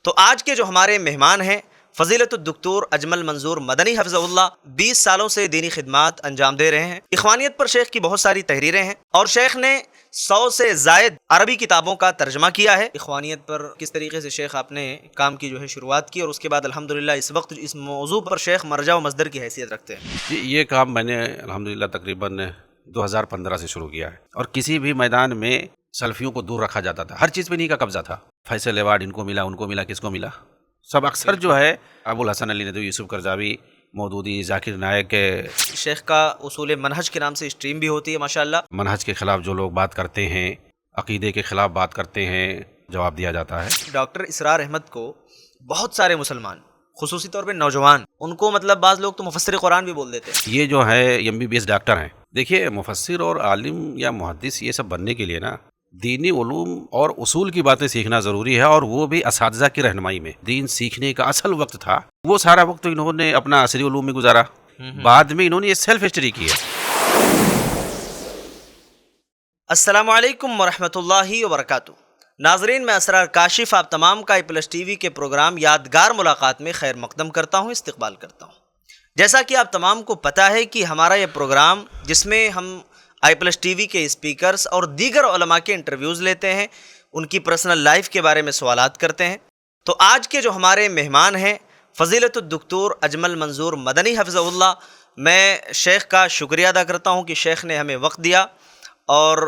تو آج کے جو ہمارے مہمان ہیں فضیلت الدکتور اجمل منظور مدنی حفظہ اللہ 20 سالوں سے دینی خدمات انجام دے رہے ہیں۔ اخوانیت پر شیخ کی بہت ساری تحریریں ہیں اور شیخ نے 100 سے زائد عربی کتابوں کا ترجمہ کیا ہے۔ اخوانیت پر کس طریقے سے شیخ آپ نے کام کی شروعات کی اور اس کے بعد الحمدللہ اس وقت اس موضوع پر شیخ مرجع و مصدر کی حیثیت رکھتے ہیں؟ یہ کام میں نے الحمدللہ تقریباً 2015 سے شروع کیا ہے، اور کسی بھی میدان میں سلفیوں کو دور رکھا جاتا تھا۔ ہر چیز پہ انہی کا قبضہ تھا۔ فیصل ایوارڈ ان کو ملا، ان کو ملا، کس کو ملا؟ سب اکثر جو ہے ابوالحسن علی ندوی، یوسف قرضاوی، مودودی، ذاکر نائک کے۔ شیخ کا اصول منہج کے نام سے اسٹریم بھی ہوتی ہے ماشاءاللہ۔ منہج کے خلاف جو لوگ بات کرتے ہیں، عقیدے کے خلاف بات کرتے ہیں، جواب دیا جاتا ہے۔ ڈاکٹر اسرار احمد کو بہت سارے مسلمان، خصوصی طور پہ نوجوان، ان کو بعض لوگ تو مفسر قرآن بھی بول دیتے ہیں۔ یہ جو ہے MBBS ڈاکٹر ہیں۔ دیکھیے، مفسر اور عالم یا محدث یہ سب بننے کے لیے نا دینی علوم اور اصول کی باتیں سیکھنا ضروری ہے، اور وہ بھی اساتذہ کی رہنمائی میں۔ دین سیکھنے کا اصل وقت تھا، وہ سارا وقت انہوں نے اپنا عصری علوم میں گزارا، بعد میں انہوں نے یہ سیلف اسٹڈی کی ہے۔ السلام علیکم ورحمۃ اللہ وبرکاتہ۔ ناظرین، میں اسرار کاشف آپ تمام کا i+TV کے پروگرام یادگار ملاقات میں خیر مقدم کرتا ہوں، استقبال کرتا ہوں۔ جیسا کہ آپ تمام کو پتہ ہے کہ ہمارا یہ پروگرام، جس میں ہم i+TV کے اسپیکرز اور دیگر علماء کے انٹرویوز لیتے ہیں، ان کی پرسنل لائف کے بارے میں سوالات کرتے ہیں، تو آج کے جو ہمارے مہمان ہیں فضیلت الدکتور اجمل منظور مدنی حفظہ اللہ، میں شیخ کا شکریہ ادا کرتا ہوں کہ شیخ نے ہمیں وقت دیا اور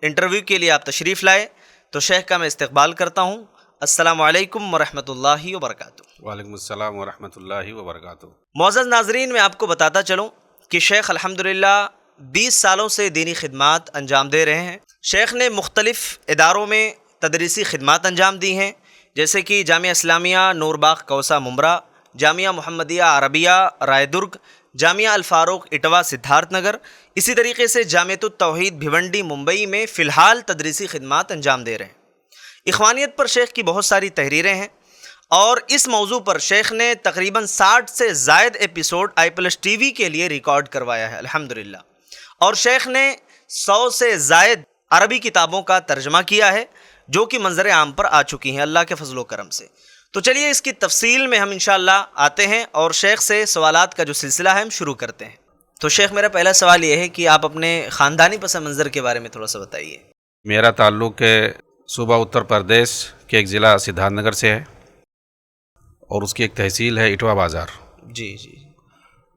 انٹرویو کے لیے آپ تشریف لائے، تو شیخ کا میں استقبال کرتا ہوں۔ السلام علیکم ورحمۃ اللہ وبرکاتہ۔ وعلیکم السلام ورحمۃ اللہ وبرکاتہ۔ معزز ناظرین، میں آپ کو بتاتا چلوں کہ شیخ الحمدللہ 20 سالوں سے دینی خدمات انجام دے رہے ہیں۔ شیخ نے مختلف اداروں میں تدریسی خدمات انجام دی ہیں، جیسے کہ جامعہ اسلامیہ نور باغ کوسہ ممبرا، جامعہ محمدیہ عربیہ رائے درگ، جامعہ الفاروق اٹوا سدھارتھ نگر، اسی طریقے سے جامعۃ التوحید بھیونڈی ممبئی میں فی الحال تدریسی خدمات انجام دے رہے ہیں۔ اخوانیت پر شیخ کی بہت ساری تحریریں ہیں، اور اس موضوع پر شیخ نے تقریباً 60 سے زائد ایپیسوڈ i+TV کے لیے ریکارڈ کروایا ہے الحمدللہ، اور شیخ نے 100 سے زائد عربی کتابوں کا ترجمہ کیا ہے، جو کہ منظر عام پر آ چکی ہیں اللہ کے فضل و کرم سے۔ تو چلیے اس کی تفصیل میں ہم انشاءاللہ آتے ہیں، اور شیخ سے سوالات کا جو سلسلہ ہے ہم شروع کرتے ہیں۔ تو شیخ، میرا پہلا سوال یہ ہے کہ آپ اپنے خاندانی پس منظر کے بارے میں تھوڑا سا بتائیے۔ میرا تعلق صوبہ اتر پردیش کے ایک ضلع سدھارتھ نگر سے ہے، اور اس کی ایک تحصیل ہے اٹوا بازار۔ جی جی۔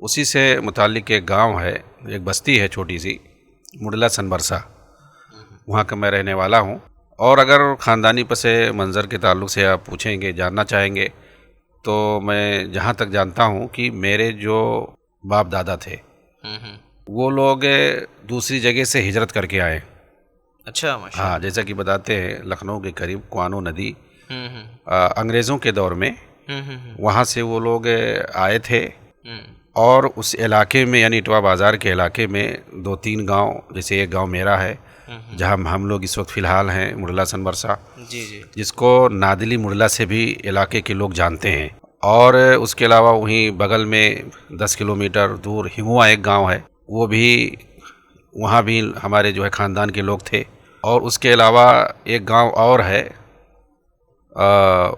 اسی سے متعلق ایک گاؤں ہے، ایک بستی ہے چھوٹی سی، مڈلا سنبرسا، وہاں کا میں رہنے والا ہوں۔ اور اگر خاندانی پس منظر کے تعلق سے آپ پوچھیں گے، جاننا چاہیں گے، تو میں جہاں تک جانتا ہوں کہ میرے جو باپ دادا تھے وہ لوگ دوسری جگہ سے ہجرت کر کے آئے۔ اچھا، ماشاءاللہ۔ ہاں، جیسا کہ بتاتے ہیں لکھنؤ کے قریب کوانو ندی انگریزوں کے دور میں وہاں سے وہ لوگ آئے تھے، اور اس علاقے میں یعنی اٹوا بازار کے علاقے میں 2-3 گاؤں، جیسے ایک گاؤں میرا ہے جہاں ہم لوگ اس وقت فی الحال ہیں، مڈلا سنبرسا، جی جی، جس کو نادلی مڈلا سے بھی علاقے کے لوگ جانتے ہیں۔ اور اس کے علاوہ وہیں بغل میں 10 کلومیٹر دور ہنگوا ایک گاؤں ہے، وہ بھی وہاں بھی ہمارے جو ہے خاندان کے لوگ تھے۔ اور اس کے علاوہ ایک گاؤں اور ہے،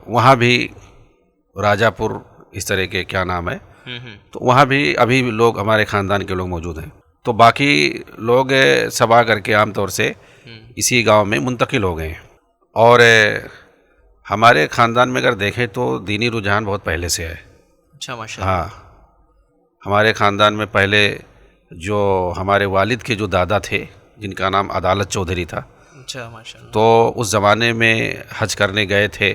وہاں بھی راجہ پور اس طرح کے کیا نام ہے، تو وہاں بھی ابھی لوگ ہمارے خاندان کے لوگ موجود ہیں۔ تو باقی لوگ سب آ کر کے عام طور سے اسی گاؤں میں منتقل ہو گئے ہیں۔ اور ہمارے خاندان میں اگر دیکھیں تو دینی رجحان بہت پہلے سے ہے۔ اچھا، ماشاءاللہ۔ ہاں، ہمارے خاندان میں پہلے جو ہمارے والد کے جو دادا تھے، جن کا نام عدالت چودھری تھا، اچھا، ماشاءاللہ، تو اس زمانے میں حج کرنے گئے تھے،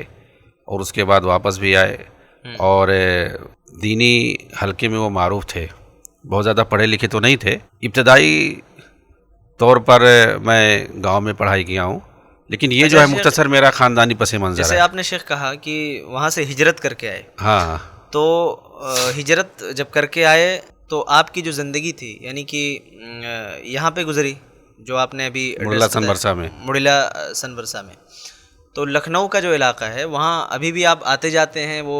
اور اس کے بعد واپس بھی آئے، اور دینی حلقے میں وہ معروف تھے۔ بہت زیادہ پڑھے لکھے تو نہیں تھے، ابتدائی طور پر میں گاؤں میں پڑھائی کیا ہوں، لیکن یہ جو ہے مختصر میرا خاندانی پس منظر ہے۔ جیسے آپ نے شیخ کہا کہ وہاں سے ہجرت کر کے آئے، ہاں، تو ہجرت جب کر کے آئے تو آپ کی جو زندگی تھی یعنی کہ یہاں پہ گزری، جو آپ نے ابھی مڈلا سنبرسا میں، مڈلا سنبرسا میں، تو لکھنؤ کا جو علاقہ ہے وہاں ابھی بھی آپ آتے جاتے ہیں، وہ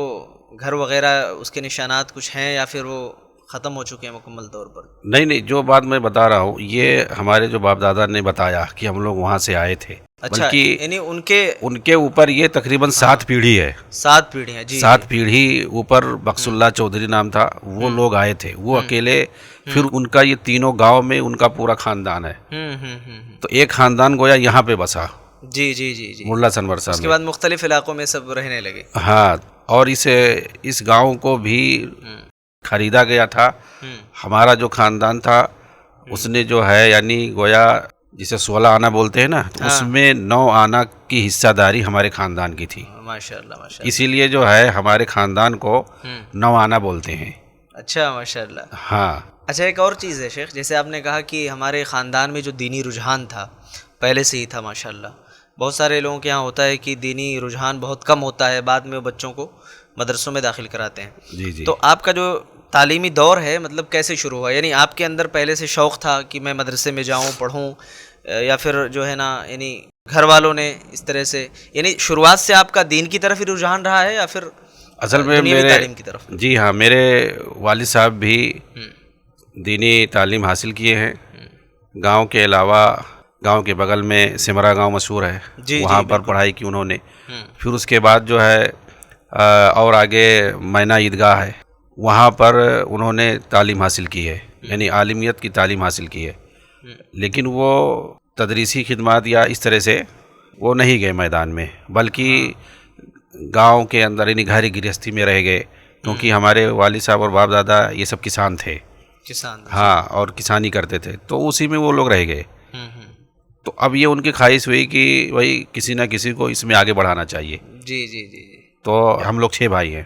گھر وغیرہ اس کے نشانات کچھ ہیں یا پھر وہ ختم ہو چکے ہیں مکمل طور پر؟ نہیں، جو بات میں بتا رہا ہوں یہ ہمارے جو باپ دادا نے بتایا کہ ہم لوگ وہاں سے آئے تھے، اچھا بلکہ یعنی ان کے اوپر یہ تقریباً 7 پیڑھی ہے، 7 پیڑھیاں، جی 7 پیڑھی اوپر بخش اللہ چودھری نام تھا، وہ لوگ آئے تھے، وہ اکیلے، پھر ان کا یہ تینوں گاؤں میں ان کا پورا خاندان ہے، تو ایک خاندان گویا یہاں پہ بسا، جی جی جی جی، مڈلا سنورسا اس کے میں۔ بعد مختلف علاقوں میں سب رہنے لگے۔ ہاں، اور اس گاؤں کو بھی خریدا گیا تھا، ہمارا جو خاندان تھا اس نے جو ہے یعنی گویا جسے 16 آنا بولتے ہیں نا، تو اس میں 9 آنا کی حصہ داری ہمارے خاندان کی تھی، ماشاء اللہ ماشاء اللہ، اسی لیے جو ہے ہمارے خاندان کو 9 آنا بولتے ہیں۔ اچھا ماشاء اللہ۔ ہاں، اچھا ایک اور چیز ہے شیخ، جیسے آپ نے کہا کہ ہمارے خاندان میں جو دینی رجحان تھا پہلے سے ہی تھا ماشاء اللہ، بہت سارے لوگوں کے یہاں ہوتا ہے کہ دینی رجحان بہت کم ہوتا ہے، بعد میں وہ بچوں کو مدرسوں میں داخل کراتے ہیں۔ جی جی، تو آپ کا جو تعلیمی دور ہے مطلب کیسے شروع ہوا؟ یعنی آپ کے اندر پہلے سے شوق تھا کہ میں مدرسے میں جاؤں پڑھوں، یا پھر جو ہے نا یعنی گھر والوں نے اس طرح سے، یعنی شروعات سے آپ کا دین کی طرف ہی رجحان رہا ہے یا پھر اصل میں دنیاوی تعلیم کی طرف؟ جی ہاں، میرے والد صاحب بھی دینی تعلیم حاصل کیے ہیں، گاؤں کے علاوہ گاؤں کے بغل میں سمرا گاؤں مشہور ہے، وہاں پر پڑھائی کی انہوں نے، پھر اس کے بعد جو ہے اور آگے مینا عیدگاہ ہے، وہاں پر انہوں نے تعلیم حاصل کی ہے، یعنی عالمیت کی تعلیم حاصل کی ہے، لیکن وہ تدریسی خدمات یا اس طرح سے وہ نہیں گئے میدان میں، بلکہ گاؤں کے اندر یعنی گھر گرہستی میں رہ گئے، کیونکہ ہمارے والد صاحب اور باپ دادا یہ سب کسان تھے، ہاں، اور کسانی کرتے تھے، تو اسی میں وہ لوگ رہ گئے۔ تو اب یہ ان کی خواہش ہوئی کہ وہی کسی نہ کسی کو اس میں آگے بڑھانا چاہیے، جی جی جی جی، تو ہم لوگ 6 بھائی ہیں،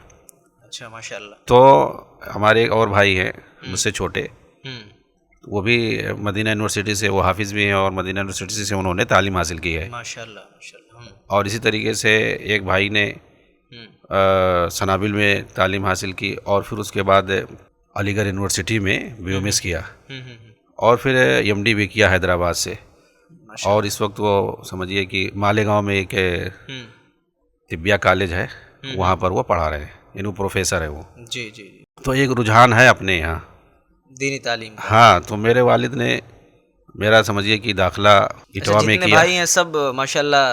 اچھا ماشاء اللہ، تو ہمارے ایک اور بھائی ہیں مجھ سے چھوٹے، وہ بھی مدینہ یونیورسٹی سے، وہ حافظ بھی ہیں اور مدینہ یونیورسٹی سے انہوں نے تعلیم حاصل کی ہے، ماشاء اللہ ماشاء اللہ، اور اسی طریقے سے ایک بھائی نے سنابل میں تعلیم حاصل کی، اور پھر اس کے بعد علی گڑھ یونیورسٹی میں BMS کیا، اور پھر MD بھی کیا حیدرآباد سے، اور اس وقت وہ سمجھیے کہ مالیگاؤں میں ایک طبیہ کالج ہے، وہاں پر وہ پڑھا رہے ہیں، یعنی وہ پروفیسر ہے وہ، جی جی جی، تو ایک رجحان ہے اپنے یہاں دینی تعلیم کا۔ ہاں، تو میرے والد نے میرا سمجھیے کہ داخلہ اٹوا میں جتنے کیا، بھائی ہیں سب ماشاءاللہ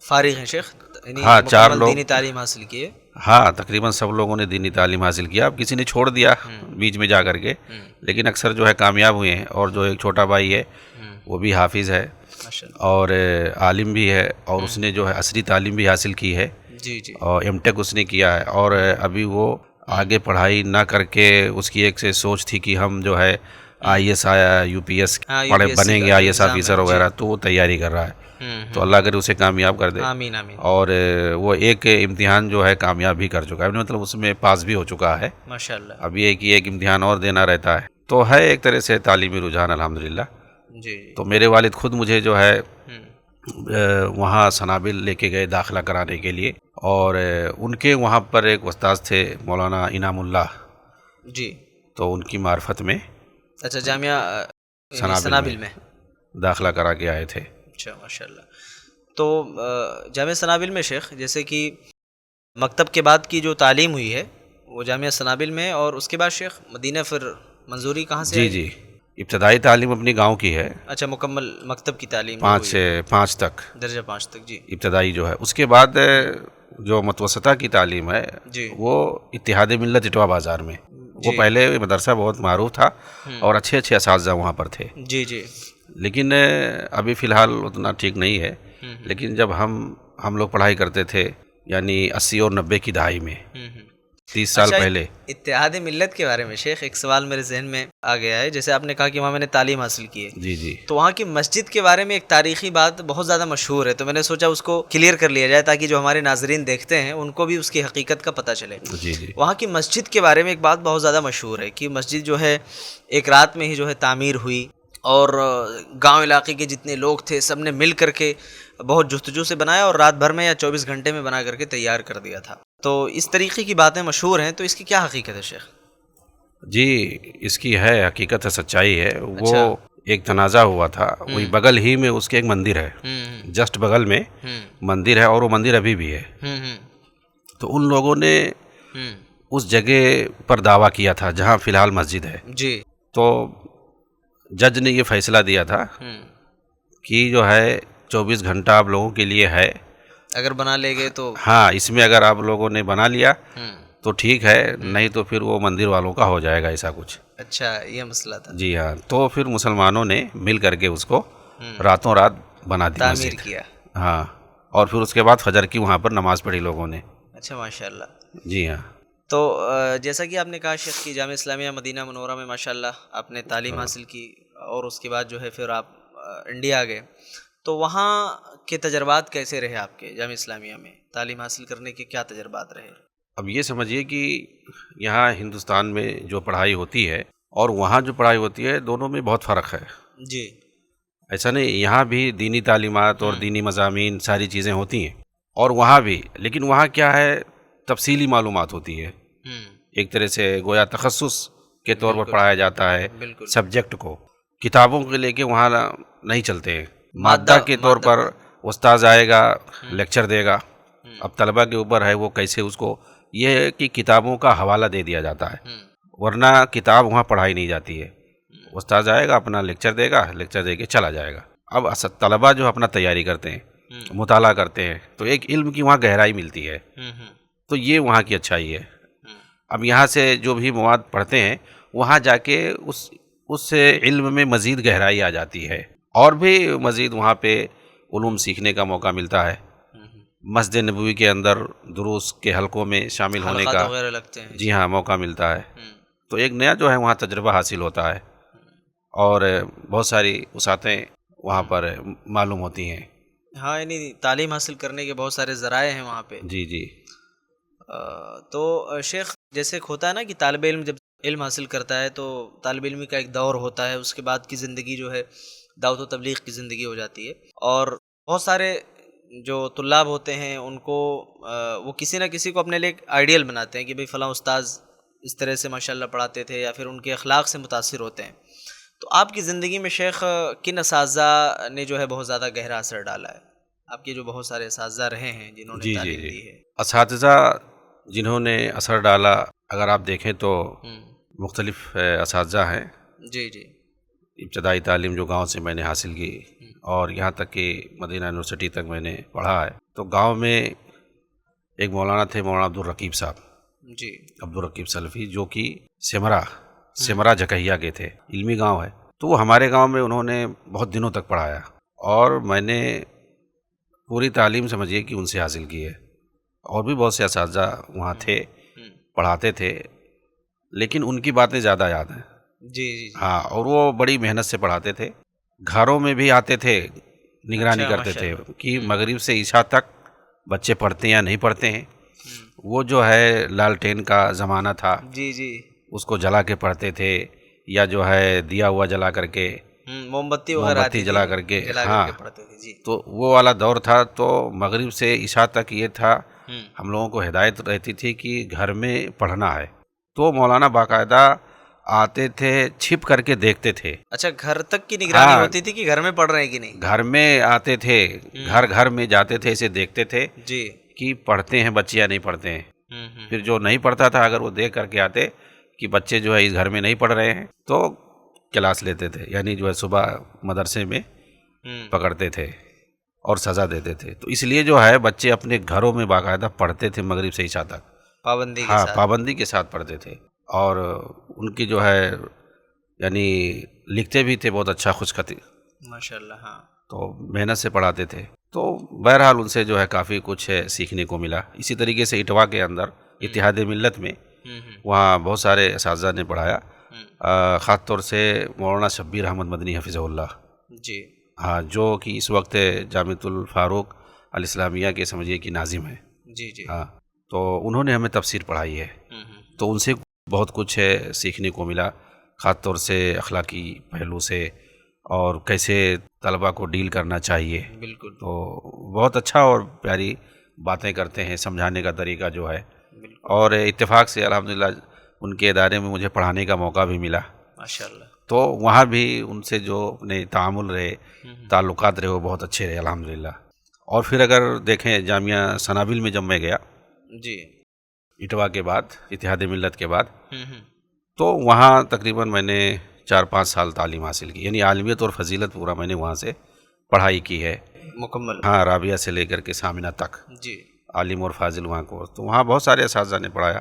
فارغ ہیں شیخ، یعنی ہاں، 4 مکمل لوگ، دینی تعلیم حاصل کی ہے۔ ہاں، تقریباً سب لوگوں نے دینی تعلیم حاصل کیا، اب کسی نے چھوڑ دیا بیچ میں جا کر کے، لیکن اکثر جو ہے کامیاب ہوئے ہیں، اور جو ایک چھوٹا بھائی ہے وہ بھی حافظ ہے اور عالم بھی ہے، اور اس نے جو ہے عصری تعلیم بھی حاصل کی ہے، جی جی، اور M.Tech اس نے کیا ہے، اور ابھی وہ آگے پڑھائی نہ کر کے اس کی ایک سے سوچ تھی کہ ہم جو ہے IAS آیا UPS بنیں گے، IAS آفیسر وغیرہ، تو وہ تیاری کر رہا ہے، تو اللہ کرے اسے کامیاب کر دے، آمین آمین، اور وہ ایک امتحان جو ہے کامیاب بھی کر چکا ہے، مطلب اس میں پاس بھی ہو چکا ہے، ماشاءاللہ، اب یہ کہ ایک امتحان اور دینا رہتا ہے، تو ہے ایک طرح سے تعلیمی رجحان الحمدللہ۔ جی، تو میرے والد خود مجھے جو ہے وہاں سنابل لے کے گئے داخلہ کرانے کے لیے، اور ان کے وہاں پر ایک استاذ تھے مولانا انعام اللہ، جی، تو ان کی معرفت میں اچھا جامعہ سنابل میں داخلہ کرا کے آئے تھے۔ اچھا ماشاء اللہ، تو جامعہ سنابل میں شیخ جیسے کہ مکتب کے بعد کی جو تعلیم ہوئی ہے وہ جامعہ سنابل میں، اور اس کے بعد شیخ مدینہ پھر منظوری کہاں سے آئی؟ جی، ابتدائی تعلیم اپنی گاؤں کی ہے، اچھا مکمل مکتب کی تعلیم 5 تک، درجہ 5 تک، جی، ابتدائی جو ہے، اس کے بعد جو متوسطہ کی تعلیم ہے جی، وہ اتحاد ملت اٹوا بازار میں، وہ پہلے مدرسہ بہت معروف تھا اور اچھے اساتذہ وہاں پر تھے، جی جی، لیکن ابھی فی الحال اتنا ٹھیک نہیں ہے، لیکن جب ہم لوگ پڑھائی کرتے تھے یعنی 80 اور 90 کی دہائی میں، 30 سال پہلے۔ اتحاد ملت کے بارے میں شیخ ایک سوال میرے ذہن میں آ گیا ہے، جیسے آپ نے کہا کہ وہاں میں نے تعلیم حاصل کی ہے، جی جی، تو وہاں کی مسجد کے بارے میں ایک تاریخی بات بہت زیادہ مشہور ہے، تو میں نے سوچا اس کو کلیئر کر لیا جائے تاکہ جو ہمارے ناظرین دیکھتے ہیں ان کو بھی اس کی حقیقت کا پتہ چلے۔ جی جی، وہاں کی مسجد کے بارے میں ایک بات بہت زیادہ مشہور ہے کہ مسجد جو ہے ایک رات میں ہی جو ہے تعمیر ہوئی، اور گاؤں علاقے کے جتنے لوگ تھے سب نے مل کر کے بہت جستجو سے بنایا، اور رات بھر میں یا 24 گھنٹے میں بنا کر کے تیار کر دیا تھا، تو اس طریقے کی باتیں مشہور ہیں، تو اس کی کیا حقیقت ہے شیخ؟ جی، اس کی ہے حقیقت ہے، سچائی ہے، وہ ایک تنازع ہوا تھا، وہی بغل ہی میں اس کے ایک مندر ہے، جسٹ بغل میں مندر ہے، اور وہ مندر ابھی بھی ہے، تو ان لوگوں نے اس جگہ پر دعویٰ کیا تھا جہاں فی الحال مسجد ہے، جی، تو جج نے یہ فیصلہ دیا تھا کہ جو ہے 24 گھنٹہ آپ لوگوں کے لیے ہے. اگر بنا لے گے تو ہاں اس میں اگر آپ لوگوں نے بنا لیا ہوں. تو ٹھیک ہے، نہیں تو پھر وہ مندر والوں کا ہو جائے گا ایسا کچھ. اچھا یہ مسئلہ تھا. جی ہاں، تو پھر مسلمانوں نے مل کر کے اس کو ہوں. راتوں رات بنا دی تعمیر مسجد. کیا. ہاں، اور پھر اس کے بعد فجر کی وہاں پر نماز پڑھی لوگوں نے. اچھا ماشاء اللہ. جی ہاں. تو جیسا کہ آپ نے کہا شیخ کی جامعہ اسلامیہ مدینہ منورہ میں ماشاء اللہ آپ نے تعلیم حاصل کی، اور اس کے بعد جو ہے پھر آپ انڈیا گئے، تو وہاں کے تجربات کیسے رہے آپ کے جامعہ اسلامیہ میں تعلیم حاصل کرنے کے کیا تجربات رہے؟ اب یہ سمجھیے کہ یہاں ہندوستان میں جو پڑھائی ہوتی ہے اور وہاں جو پڑھائی ہوتی ہے دونوں میں بہت فرق ہے. جی. ایسا نہیں، یہاں بھی دینی تعلیمات اور دینی مضامین ساری چیزیں ہوتی ہیں اور وہاں بھی، لیکن وہاں کیا ہے تفصیلی معلومات ہوتی ہے. ایک طرح سے گویا تخصص کے طور پر پڑھایا جاتا ہے بالکل. سبجیکٹ کو. کتابوں کے لے کے وہاں نہیں چلتے ہیں. مادہ کے طور پر استاذ آئے گا، لیکچر دے گا. اب طلبہ کے اوپر ہے وہ کیسے اس کو، یہ ہے کہ کتابوں کا حوالہ دے دیا جاتا ہے، ورنہ کتاب وہاں پڑھائی نہیں جاتی ہے. استاذ آئے گا، اپنا لیکچر دے گا، لیکچر دے کے چلا جائے گا. اب طلبہ جو اپنا تیاری کرتے ہیں، مطالعہ کرتے ہیں، تو ایک علم کی وہاں گہرائی ملتی ہے. تو یہ وہاں کی اچھائی ہے. اب یہاں سے جو بھی مواد پڑھتے ہیں وہاں جا کے اس سے علم میں مزید گہرائی آ جاتی ہے، اور بھی مزید وہاں پہ علوم سیکھنے کا موقع ملتا ہے. مسجد نبوی کے اندر دروس کے حلقوں میں شامل ہونے کا وغیرہ لگتے ہیں. جی ہاں موقع ملتا ہے. تو ایک نیا جو ہے وہاں تجربہ حاصل ہوتا ہے، اور بہت ساری وسعتیں وہاں پر معلوم ہوتی ہیں. ہاں یعنی تعلیم حاصل کرنے کے بہت سارے ذرائع ہیں وہاں پہ. جی جی. تو شیخ جیسے ہوتا ہے نا کہ طالب علم جب علم حاصل کرتا ہے تو طالب علمی کا ایک دور ہوتا ہے، اس کے بعد کی زندگی جو ہے دعوت و تبلیغ کی زندگی ہو جاتی ہے، اور بہت سارے جو طلاب ہوتے ہیں ان کو وہ کسی نہ کسی کو اپنے لیے آئیڈیل بناتے ہیں کہ بھئی فلاں استاذ اس طرح سے ماشاءاللہ پڑھاتے تھے، یا پھر ان کے اخلاق سے متاثر ہوتے ہیں. تو آپ کی زندگی میں شیخ کن اساتذہ نے جو ہے بہت زیادہ گہرا اثر ڈالا ہے؟ آپ کے جو بہت سارے اساتذہ رہے ہیں جنہوں نے تعلیم دی ہے. اساتذہ جنہوں نے اثر ڈالا اگر آپ دیکھیں تو مختلف اساتذہ ہیں. جی جی. ابتدائی تعلیم جو گاؤں سے میں نے حاصل کی، اور یہاں تک کہ مدینہ یونیورسٹی تک میں نے پڑھا ہے. تو گاؤں میں ایک مولانا تھے، مولانا عبدالرقیب صاحب. جی. عبدالرقیب سلفی، جو کہ سمرا جکہیا کے تھے. علمی گاؤں ہے. تو وہ ہمارے گاؤں میں انہوں نے بہت دنوں تک پڑھایا، اور میں نے پوری تعلیم سمجھیے کہ ان سے حاصل کی ہے. اور بھی بہت سے اساتذہ وہاں تھے، پڑھاتے تھے، لیکن ان کی باتیں زیادہ یاد ہیں. جی جی. ہاں، اور وہ بڑی محنت سے پڑھاتے تھے. گھروں میں بھی آتے تھے، نگرانی کرتے تھے کہ مغرب سے عشاء تک بچے پڑھتے ہیں یا نہیں پڑھتے ہیں. وہ جو ہے لالٹین کا زمانہ تھا. جی جی. اس کو جلا کے پڑھتے تھے، یا جو ہے دیا ہوا جلا کر کے، موم بتی وغیرہ جلا کر کے. ہاں، پڑھتے تھے. جی. تو وہ والا دور تھا. تو مغرب سے عشاء تک یہ تھا، ہم لوگوں کو ہدایت رہتی تھی کہ گھر میں پڑھنا ہے. تو مولانا باقاعدہ آتے تھے، چھپ کر کے دیکھتے تھے. اچھا، گھر تک کی نگرانی ہوتی تھی کہ گھر میں پڑھ رہے ہیں کہ نہیں؟ گھر میں آتے تھے، گھر میں جاتے تھے، اسے دیکھتے تھے جی کہ پڑھتے ہیں بچے یا نہیں پڑھتے ہیں. پھر جو نہیں پڑھتا تھا اگر وہ دیکھ کر کے آتے کہ بچے جو ہے اس گھر میں نہیں پڑھ رہے ہیں تو کلاس لیتے تھے، یعنی جو ہے صبح مدرسے میں پکڑتے تھے اور سزا دیتے تھے. تو اس لیے جو ہے بچے اپنے گھروں میں باقاعدہ پڑھتے تھے مغرب سے عشاء تک، پابندی کے ساتھ پڑھتے تھے. اور ان کی جو ہے یعنی لکھتے بھی تھے بہت اچھا، خوش خطی ماشاء اللہ. ہاں، تو محنت سے پڑھاتے تھے. تو بہرحال ان سے جو ہے کافی کچھ سیکھنے کو ملا. اسی طریقے سے اٹوا کے اندر اتحاد ملت میں وہاں بہت سارے اساتذہ نے پڑھایا، خاص طور سے مولانا شبیر احمد مدنی حفظہ اللہ. جی ہاں، جو کہ اس وقت جامعۃ الفاروق الاسلامیہ کے سمجھیے کہ ناظم ہیں. جی جی. ہاں، تو انہوں نے ہمیں تفسیر پڑھائی ہے. تو ان سے بہت کچھ سیکھنے کو ملا، خاص طور سے اخلاقی پہلو سے، اور کیسے طلباء کو ڈیل کرنا چاہیے. بالکل. تو بہت اچھا اور پیاری باتیں کرتے ہیں، سمجھانے کا طریقہ جو ہے. اور اتفاق سے الحمدللہ ان کے ادارے میں مجھے پڑھانے کا موقع بھی ملا ماشاءاللہ. تو وہاں بھی ان سے جو اپنے تعامل رہے، تعلقات رہے، وہ بہت اچھے رہے الحمدللہ. اور پھر اگر دیکھیں جامعہ سنابل میں جب میں گیا جی اٹوا کے بعد، اتحاد ملت کے بعد، تو وہاں تقریباً میں نے 4-5 سال تعلیم حاصل کی، یعنی عالمیت اور فضیلت پورا میں نے وہاں سے پڑھائی کی ہے مکمل. ہاں رابعہ سے لے کر کے سامنہ تک جی. عالم اور فاضل وہاں کو، تو وہاں بہت سارے اساتذہ نے پڑھایا.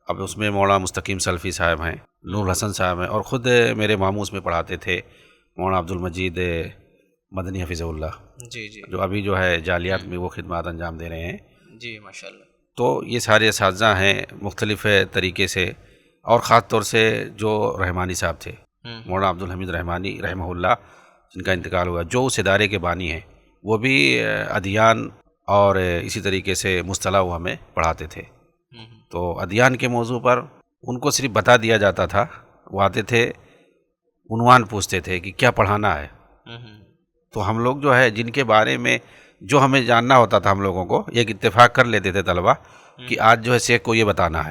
اب اس میں مولانا مستقیم سلفی صاحب ہیں، نور حسن صاحب ہیں، اور خود میرے ماموں اس میں پڑھاتے تھے مولانا عبد المجید مدنی حفظہ اللہ، جی جی جو ابھی جو ہے جالیات میں وہ خدمات انجام دے رہے ہیں. جی ماشاء اللہ. تو یہ سارے اساتذہ ہیں مختلف طریقے سے، اور خاص طور سے جو رحمانی صاحب تھے مولانا عبد الحمید رحمانی رحمہ اللہ، جن کا انتقال ہوا، جو اس ادارے کے بانی ہیں، وہ بھی ادیان اور اسی طریقے سے مصطلح وہ ہمیں پڑھاتے تھے. تو ادیان کے موضوع پر ان کو صرف بتا دیا جاتا تھا، وہ آتے تھے عنوان پوچھتے تھے کہ کیا پڑھانا ہے. تو ہم لوگ جو ہے جن کے بارے میں جو ہمیں جاننا ہوتا تھا، ہم لوگوں کو ایک اتفاق کر لیتے تھے طلبہ کہ آج جو ہے شیخ کو یہ بتانا ہے،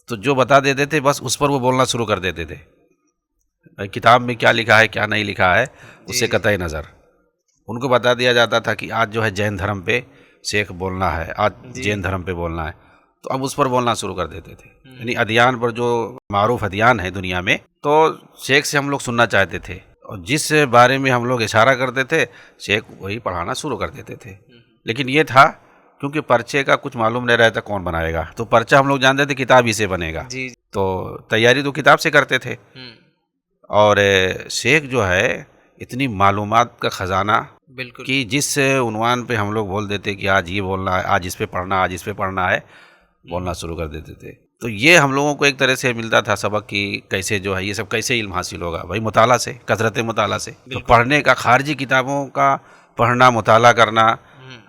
تو جو بتا دیتے تھے بس اس پر وہ بولنا شروع کر دیتے تھے. کتاب میں کیا لکھا ہے کیا نہیں لکھا ہے اس سے قطع نظر. ان کو بتا دیا جاتا تھا کہ آج جو ہے جین دھرم پہ شیخ بولنا ہے، آج جین دھرم پہ بولنا ہے، تو اب اس پر بولنا شروع کر دیتے تھے. یعنی ادیان پر جو معروف ادیان ہیں دنیا میں، تو شیخ سے ہم لوگ سننا چاہتے تھے، اور جس بارے میں ہم لوگ اشارہ کرتے تھے شیخ وہی پڑھانا شروع کر دیتے تھے. لیکن یہ تھا کیونکہ پرچے کا کچھ معلوم نہیں رہتا کون بنائے گا، تو پرچہ ہم لوگ جانتے تھے کتاب ہی سے بنے گا، تو تیاری تو کتاب سے کرتے تھے. اور شیخ جو ہے اتنی معلومات کا خزانہ بالکل کہ جس عنوان پہ ہم لوگ بول دیتے کہ آج یہ بولنا ہے، آج اس پہ پڑھنا، آج اس پہ پڑھنا ہے، بولنا شروع کر دیتے تھے. تو یہ ہم لوگوں کو ایک طرح سے ملتا تھا سبق کہ کیسے جو ہے یہ سب کیسے علم حاصل ہوگا، بھائی مطالعہ سے، کثرت مطالعہ سے. تو پڑھنے کا، خارجی کتابوں کا پڑھنا، مطالعہ کرنا،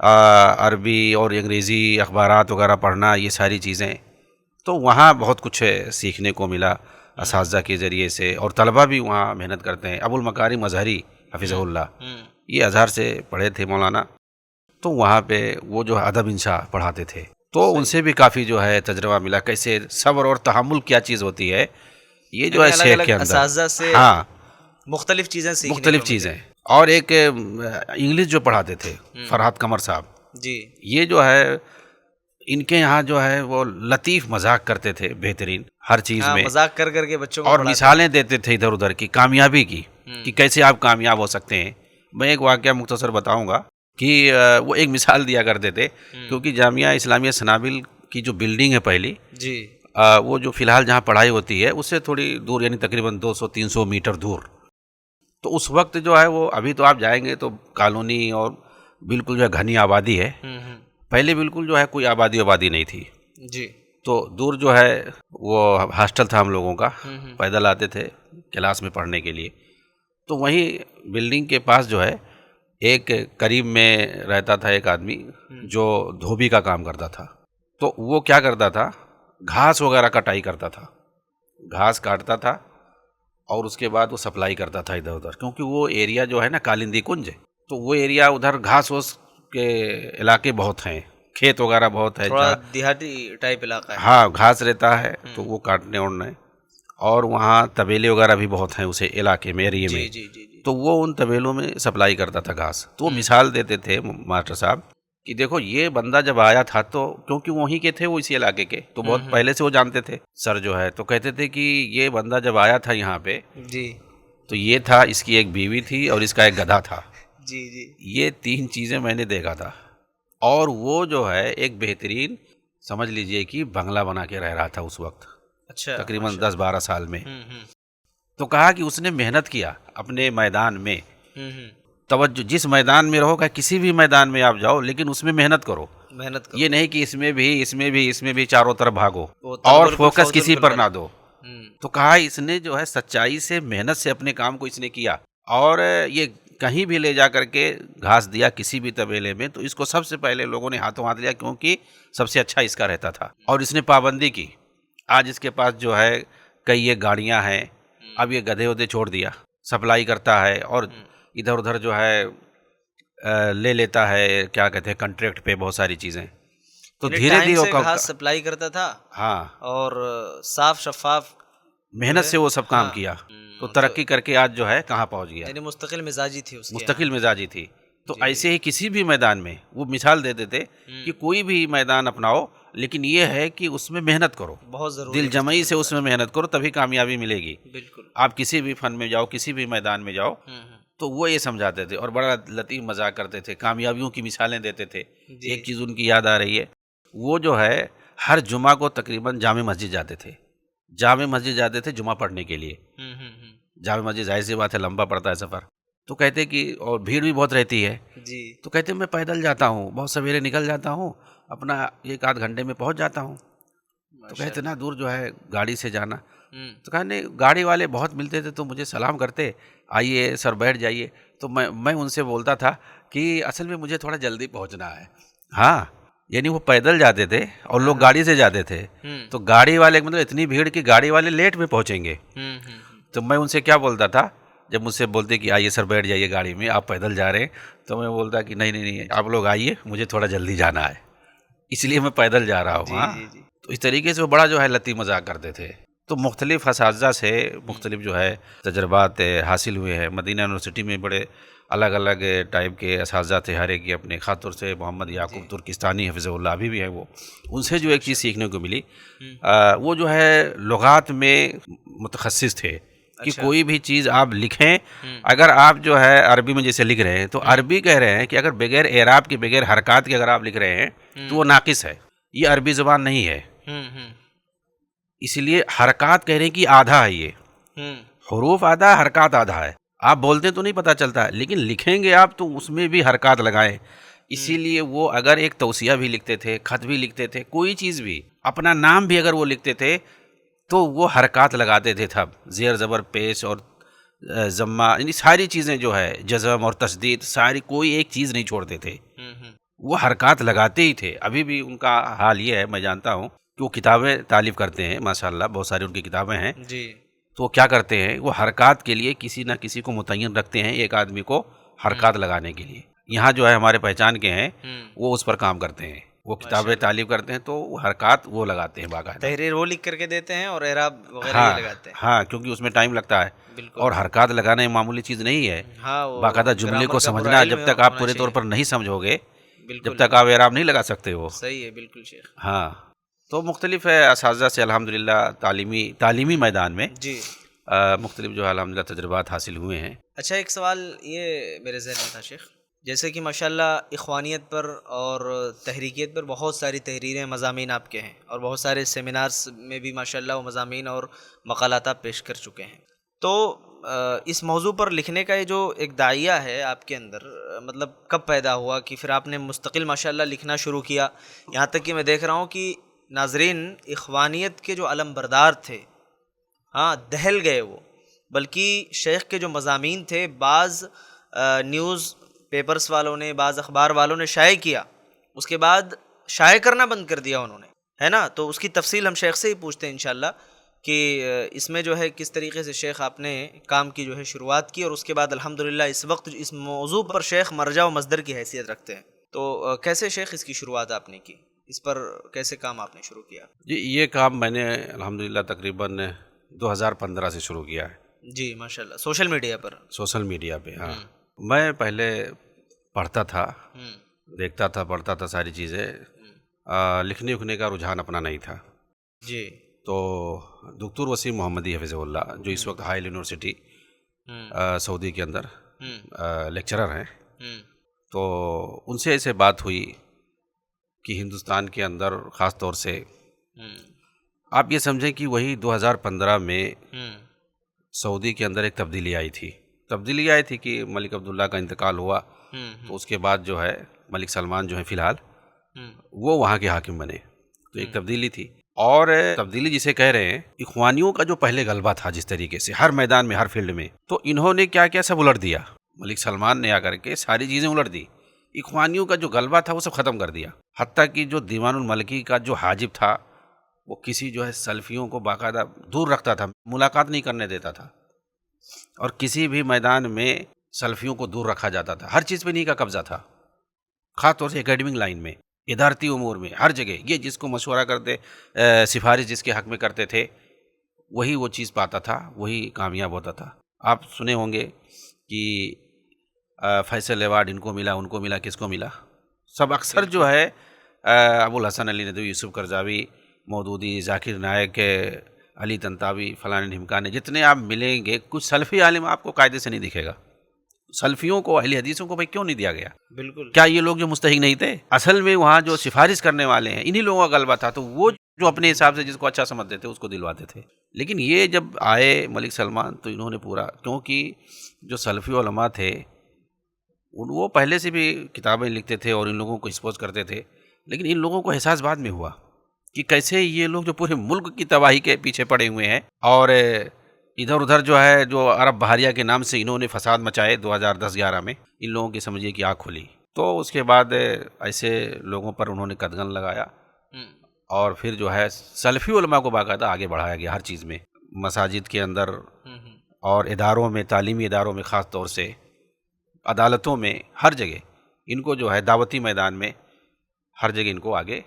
عربی اور انگریزی اخبارات وغیرہ پڑھنا، یہ ساری چیزیں، تو وہاں بہت کچھ سیکھنے کو ملا اساتذہ کے ذریعے سے. اور طلبہ بھی وہاں محنت کرتے ہیں. ابو المکارم اظہری حفظہ اللہ، یہ ازہر سے پڑھے تھے مولانا، تو وہاں پہ وہ جو ادب انشاء پڑھاتے تھے، تو ان سے بھی کافی جو ہے تجربہ ملا، کیسے صبر اور تحمل کیا چیز ہوتی ہے، یہ جو ہے شیخ کے اندر. اساتذہ سے ہاں مختلف چیزیں سیکھنے مختلف چیزیں. اور ایک انگلش جو پڑھاتے تھے فرحات قمر صاحب، جی یہ جو ہے ان کے یہاں جو ہے وہ لطیف مذاق کرتے تھے، بہترین ہر چیز میں، مذاق کر کر کے بچوں کو اور مثالیں دیتے تھے ادھر ادھر کی کامیابی کی، کہ کیسے آپ کامیاب ہو سکتے ہیں. میں ایک واقعہ مختصر بتاؤں گا کہ وہ ایک مثال دیا کرتے تھے، کیونکہ جامعہ اسلامیہ سنابل کی جو بلڈنگ ہے پہلی، جی وہ جو فی الحال جہاں پڑھائی ہوتی ہے اس سے تھوڑی دور، یعنی تقریباً 200-300 میٹر دور. تو اس وقت جو ہے وہ، ابھی تو آپ جائیں گے تو کالونی اور بالکل جو ہے گھنی آبادی ہے، پہلے بالکل جو ہے کوئی آبادی نہیں تھی. جی تو دور جو ہے وہ ہاسٹل تھا ہم لوگوں کا، پیدل آتے تھے کلاس میں پڑھنے کے لیے. تو وہیں بلڈنگ کے پاس جو ہے ایک قریب میں رہتا تھا ایک آدمی جو دھوبی کا کام کرتا تھا. تو وہ کیا کرتا تھا، گھاس وغیرہ کٹائی کرتا تھا، گھاس کاٹتا تھا اور اس کے بعد وہ سپلائی کرتا تھا ادھر ادھر، کیونکہ وہ ایریا جو ہے نا کالندی کنج، تو وہ ایریا ادھر گھاس ووس کے علاقے بہت ہیں، کھیت وغیرہ بہت ہے، تھوڑا دیہاتی ٹائپ علاقہ ہے. ہاں گھاس رہتا ہے، تو وہ کاٹنے اوڑنے، اور وہاں طبیلے وغیرہ بھی بہت ہیں اسے علاقے میں، ایریے میں. جی جی جی تو وہ ان طبیلوں میں سپلائی کرتا تھا گھاس. تو وہ مثال دیتے تھے ماسٹر صاحب کہ دیکھو یہ بندہ جب آیا تھا، تو کیونکہ وہیں کے تھے، وہ اسی علاقے کے، تو بہت پہلے سے وہ جانتے تھے سر جو ہے. تو کہتے تھے کہ یہ بندہ جب آیا تھا یہاں پہ، جی تو یہ تھا، اس کی ایک بیوی تھی اور اس کا ایک گدھا تھا. جی جی یہ 3 چیزیں میں نے دیکھا تھا. اور وہ جو ہے ایک بہترین، سمجھ لیجئے کہ بنگلہ بنا کے رہ رہا تھا اس وقت، اچھا تقریباً 10-12 سال میں. تو کہا کہ اس نے محنت کیا اپنے میدان میں، توجہ جس میدان میں رہو گا، کسی بھی میدان میں آپ جاؤ، لیکن اس میں محنت کرو. محنت یہ نہیں کہ اس میں بھی چاروں طرف بھاگو اور فوکس کسی پر نہ دو. تو کہا اس نے جو ہے سچائی سے، محنت سے اپنے کام کو اس نے کیا، اور یہ کہیں بھی لے جا کر کے گھاس دیا کسی بھی طبیلے میں، تو اس کو سب سے پہلے لوگوں نے ہاتھوں ہاتھ لیا، کیونکہ سب سے اچھا اس کا رہتا تھا. اور اس نے پابندی کی. آج اس کے پاس جو ہے کئی یہ گاڑیاں ہیں، اب یہ گدھے ودھے چھوڑ دیا، سپلائی کرتا ہے، اور ادھر ادھر جو ہے لے لیتا ہے، کیا کہتے ہیں، کنٹریکٹ پہ بہت ساری چیزیں. تو دھیرے دھیرے گھاس سپلائی کرتا تھا، ہاں، اور صاف شفاف محنت سے وہ سب کام کیا. تو ترقی کر کے آج جو ہے کہاں پہنچ گیا. یعنی مستقل مزاجی تھی اس کی، مستقل مزاجی تھی. تو ایسے ہی کسی بھی میدان میں وہ مثال دیتے تھے کہ کوئی بھی میدان اپناؤ، لیکن یہ ہے کہ اس میں محنت کرو، بہت ضروری، دل جمعی سے اس میں محنت کرو، تبھی کامیابی ملے گی. بالکل. آپ کسی بھی فن میں جاؤ، کسی بھی میدان میں جاؤ، تو وہ یہ سمجھاتے تھے اور بڑا لطیف مذاق کرتے تھے، کامیابیوں کی مثالیں دیتے تھے۔ ایک چیز ان کی یاد آ رہی ہے، وہ جو ہے ہر جمعہ کو تقریباً جامع مسجد جاتے تھے، جامع مسجد جاتے تھے جمعہ پڑھنے کے لیے۔ جامع مسجد ظاہر سی بات ہے لمبا پڑتا ہے سفر، تو کہتے کہ اور بھیڑ بھی بہت رہتی ہے، جی تو کہتے میں پیدل جاتا ہوں، بہت سویرے نکل جاتا ہوں، اپنا 1 آدھ گھنٹے میں پہنچ جاتا ہوں۔ تو کہتے اتنا دور جو ہے گاڑی سے جانا، تو کہنے گاڑی والے بہت ملتے تھے تو مجھے سلام کرتے، آئیے سر بیٹھ جائیے، تو میں ان سے بولتا تھا کہ اصل میں مجھے تھوڑا جلدی پہنچنا ہے۔ ہاں، یعنی وہ پیدل جاتے تھے اور لوگ گاڑی سے جاتے تھے، تو گاڑی والے مطلب اتنی بھیڑ کہ گاڑی والے لیٹ میں پہنچیں گے۔ تو میں ان سے کیا بولتا تھا، جب مجھ سے بولتے کہ آئیے سر بیٹھ جائیے گاڑی میں، آپ پیدل جا رہے ہیں، تو میں بولتا کہ نہیں آپ لوگ آئیے، مجھے تھوڑا جلدی جانا ہے، اس لیے میں پیدل جا رہا ہوں۔ ہاں، تو اس طریقے سے وہ بڑا جو ہے لطیف مذاق کرتے تھے۔ تو مختلف اساتذہ سے مختلف جو ہے تجربات حاصل ہوئے ہیں۔ مدینہ یونیورسٹی میں بڑے الگ الگ ٹائپ کے اساتذہ تھے، ہر ایک کے اپنے، خاص طور سے محمد یعقوب ترکستانی حفظہ اللہ ابھی بھی ہیں وہ، ان سے جو ایک چیز سیکھنے کو ملی، وہ جو ہے لغات میں متخصص تھے کہ کوئی بھی چیز آپ لکھیں، اگر آپ جو ہے عربی میں جیسے لکھ رہے ہیں تو عربی کہہ رہے ہیں کہ اگر بغیر اعراب کے بغیر حرکات کے اگر آپ لکھ رہے ہیں تو وہ ناقص ہے، یہ عربی زبان نہیں ہے، اس لیے حرکات کہہ رہے ہیں کہ آدھا ہے، یہ حروف آدھا ہے، حرکات آدھا ہے، آپ بولتے تو نہیں پتہ چلتا لیکن لکھیں گے آپ تو اس میں بھی حرکات لگائیں، اسی لیے وہ اگر ایک توصیہ بھی لکھتے تھے، خط بھی لکھتے تھے، کوئی چیز بھی، اپنا نام بھی اگر وہ لکھتے تھے تو وہ حرکات لگاتے تھے، تھب زیر زبر پیش اور ضمہ، یعنی ساری چیزیں جو ہے جزم اور تشدید، ساری کوئی ایک چیز نہیں چھوڑتے تھے، وہ حرکات لگاتے ہی تھے۔ ابھی بھی ان کا حال یہ ہے، میں جانتا ہوں کہ وہ کتابیں تالیف کرتے ہیں، ماشاءاللہ بہت ساری ان کی کتابیں ہیں، تو وہ کیا کرتے ہیں، وہ حرکات کے لیے کسی نہ کسی کو متعین رکھتے ہیں، ایک آدمی کو حرکات لگانے کے لیے۔ یہاں جو ہے ہمارے پہچان کے ہیں وہ اس پر کام کرتے ہیں، وہ کتابیں تالیف کرتے ہیں تو وہ حرکات وہ لگاتے ہیں باقاعدہ، تحریر وہ لکھ کر کے دیتے ہیں اور اعراب وغیرہ یہ لگاتے ہیں۔ ہاں، کیونکہ اس میں ٹائم لگتا ہے، اور حرکات لگانا یہ معمولی چیز نہیں ہے، باقاعدہ جملے کو سمجھنا، جب تک آپ پورے طور پر نہیں سمجھو گے، جب تک آپ اعراب نہیں لگا سکتے ہو۔ صحیح ہے، بالکل شیخ۔ ہاں، تو مختلف اساتذہ سے الحمدللہ تعلیمی میدان میں جی مختلف جو ہے الحمدللہ تجربات حاصل ہوئے ہیں۔ اچھا، ایک سوال یہ میرے ذہن میں تھا شیخ، جیسے کہ ماشاءاللہ اخوانیت پر اور تحریکیت پر بہت ساری تحریریں، مضامین آپ کے ہیں، اور بہت سارے سیمینارز میں بھی ماشاءاللہ وہ مضامین اور مقالات آپ پیش کر چکے ہیں، تو اس موضوع پر لکھنے کا یہ جو ایک داعیہ ہے آپ کے اندر، مطلب کب پیدا ہوا کہ پھر آپ نے مستقل ماشاءاللہ لکھنا شروع کیا؟ یہاں تک کہ میں دیکھ رہا ہوں کہ ناظرین اخوانیت کے جو علم بردار تھے، ہاں دہل گئے وہ، بلکہ شیخ کے جو مضامین تھے بعض نیوز پیپرز والوں نے، بعض اخبار والوں نے شائع کیا، اس کے بعد شائع کرنا بند کر دیا انہوں نے، ہے نا؟ تو اس کی تفصیل ہم شیخ سے ہی پوچھتے ہیں انشاءاللہ کہ اس میں جو ہے کس طریقے سے شیخ آپ نے کام کی جو ہے شروعات کی، اور اس کے بعد الحمدللہ اس وقت اس موضوع پر شیخ مرجع و مصدر کی حیثیت رکھتے ہیں، تو کیسے شیخ اس کی شروعات آپ نے کی، اس پر کیسے کام آپ نے شروع کیا؟ جی، یہ کام میں نے الحمدللہ تقریباً 2015 سے شروع کیا ہے۔ جی ماشاءاللہ، سوشل میڈیا پر؟ سوشل میڈیا پہ، ہاں۔ میں پہلے پڑھتا تھا، دیکھتا تھا، پڑھتا تھا ساری چیزیں، لکھنے اکھنے کا رجحان اپنا نہیں تھا۔ جی۔ تو دکتور وسیم محمدی حفظہ اللہ، جو اس وقت ہائل یونیورسٹی سعودی کے اندر لیکچرر ہیں، تو ان سے ایسے بات ہوئی کہ ہندوستان کے اندر خاص طور سے آپ یہ سمجھیں کہ وہی 2015 میں سعودی کے اندر ایک تبدیلی آئی تھی کہ ملک عبداللہ کا انتقال ہوا، تو اس کے بعد جو ہے ملک سلمان جو ہیں فی الحال وہ وہاں کے حاکم بنے، تو ایک تبدیلی تھی، اور تبدیلی جسے کہہ رہے ہیں، اخوانیوں کا جو پہلے غلبہ تھا جس طریقے سے ہر میدان میں، ہر فیلڈ میں، تو انہوں نے کیا کیا سب الٹ دیا، ملک سلمان نے آ کر کے ساری چیزیں الٹ دی، اخوانیوں کا جو غلبہ تھا وہ سب ختم کر دیا، حتیٰ کہ جو دیوان الملکی کا جو حاجب تھا وہ کسی جو ہے سلفیوں کو باقاعدہ دور رکھتا تھا، ملاقات نہیں کرنے دیتا تھا، اور کسی بھی میدان میں سلفیوں کو دور رکھا جاتا تھا، ہر چیز پہ انہی کا قبضہ تھا، خاص طور سے اکیڈمک لائن میں، ادارتی امور میں، ہر جگہ یہ جس کو مشورہ کرتے، سفارش جس کے حق میں کرتے تھے، وہی وہ چیز پاتا تھا، وہی کامیاب ہوتا تھا۔ آپ سنے ہوں گے کہ فیصل ایوارڈ ان کو ملا، کس کو ملا؟ سب اکثر جو ہے ابو الحسن علی ندوی، یوسف کرزاوی، مودودی، ذاکر نائک، علی طنطاوی، فلاں ڈھمکانے، جتنے آپ ملیں گے، کچھ سلفی عالم آپ کو قاعدے سے نہیں دکھے گا، سلفیوں کو، اہل حدیثوں کو بھائی کیوں نہیں دیا گیا؟ بالکل. کیا یہ لوگ جو مستحق نہیں تھے؟ اصل میں وہاں جو سفارش کرنے والے ہیں انہی لوگوں کا غلبہ تھا، تو وہ جو اپنے حساب سے جس کو اچھا سمجھتے تھے اس کو دلواتے تھے. لیکن یہ جب آئے ملک سلمان تو انہوں نے پورا، کیونکہ جو سلفی علماء تھے وہ پہلے سے بھی کتابیں لکھتے تھے اور ان لوگوں کو ایکسپوز کرتے تھے، لیکن ان لوگوں کو احساس بعد میں ہوا کہ کیسے یہ لوگ جو پورے ملک کی تباہی کے پیچھے پڑے ہوئے ہیں، اور ادھر ادھر جو ہے جو عرب بحاریہ کے نام سے انہوں نے فساد مچائے 2010-11 میں، ان لوگوں کی سمجھیے کہ آنکھ کھلی. تو اس کے بعد ایسے لوگوں پر انہوں نے قدغن لگایا، اور پھر جو ہے سلفی علماء کو باقاعدہ آگے بڑھایا گیا ہر چیز میں، مساجد کے اندر اور اداروں میں، تعلیمی اداروں میں، خاص طور سے عدالتوں میں، ہر جگہ ان کو جو ہے دعوتی میدان میں ہر جگہ ان کو آگے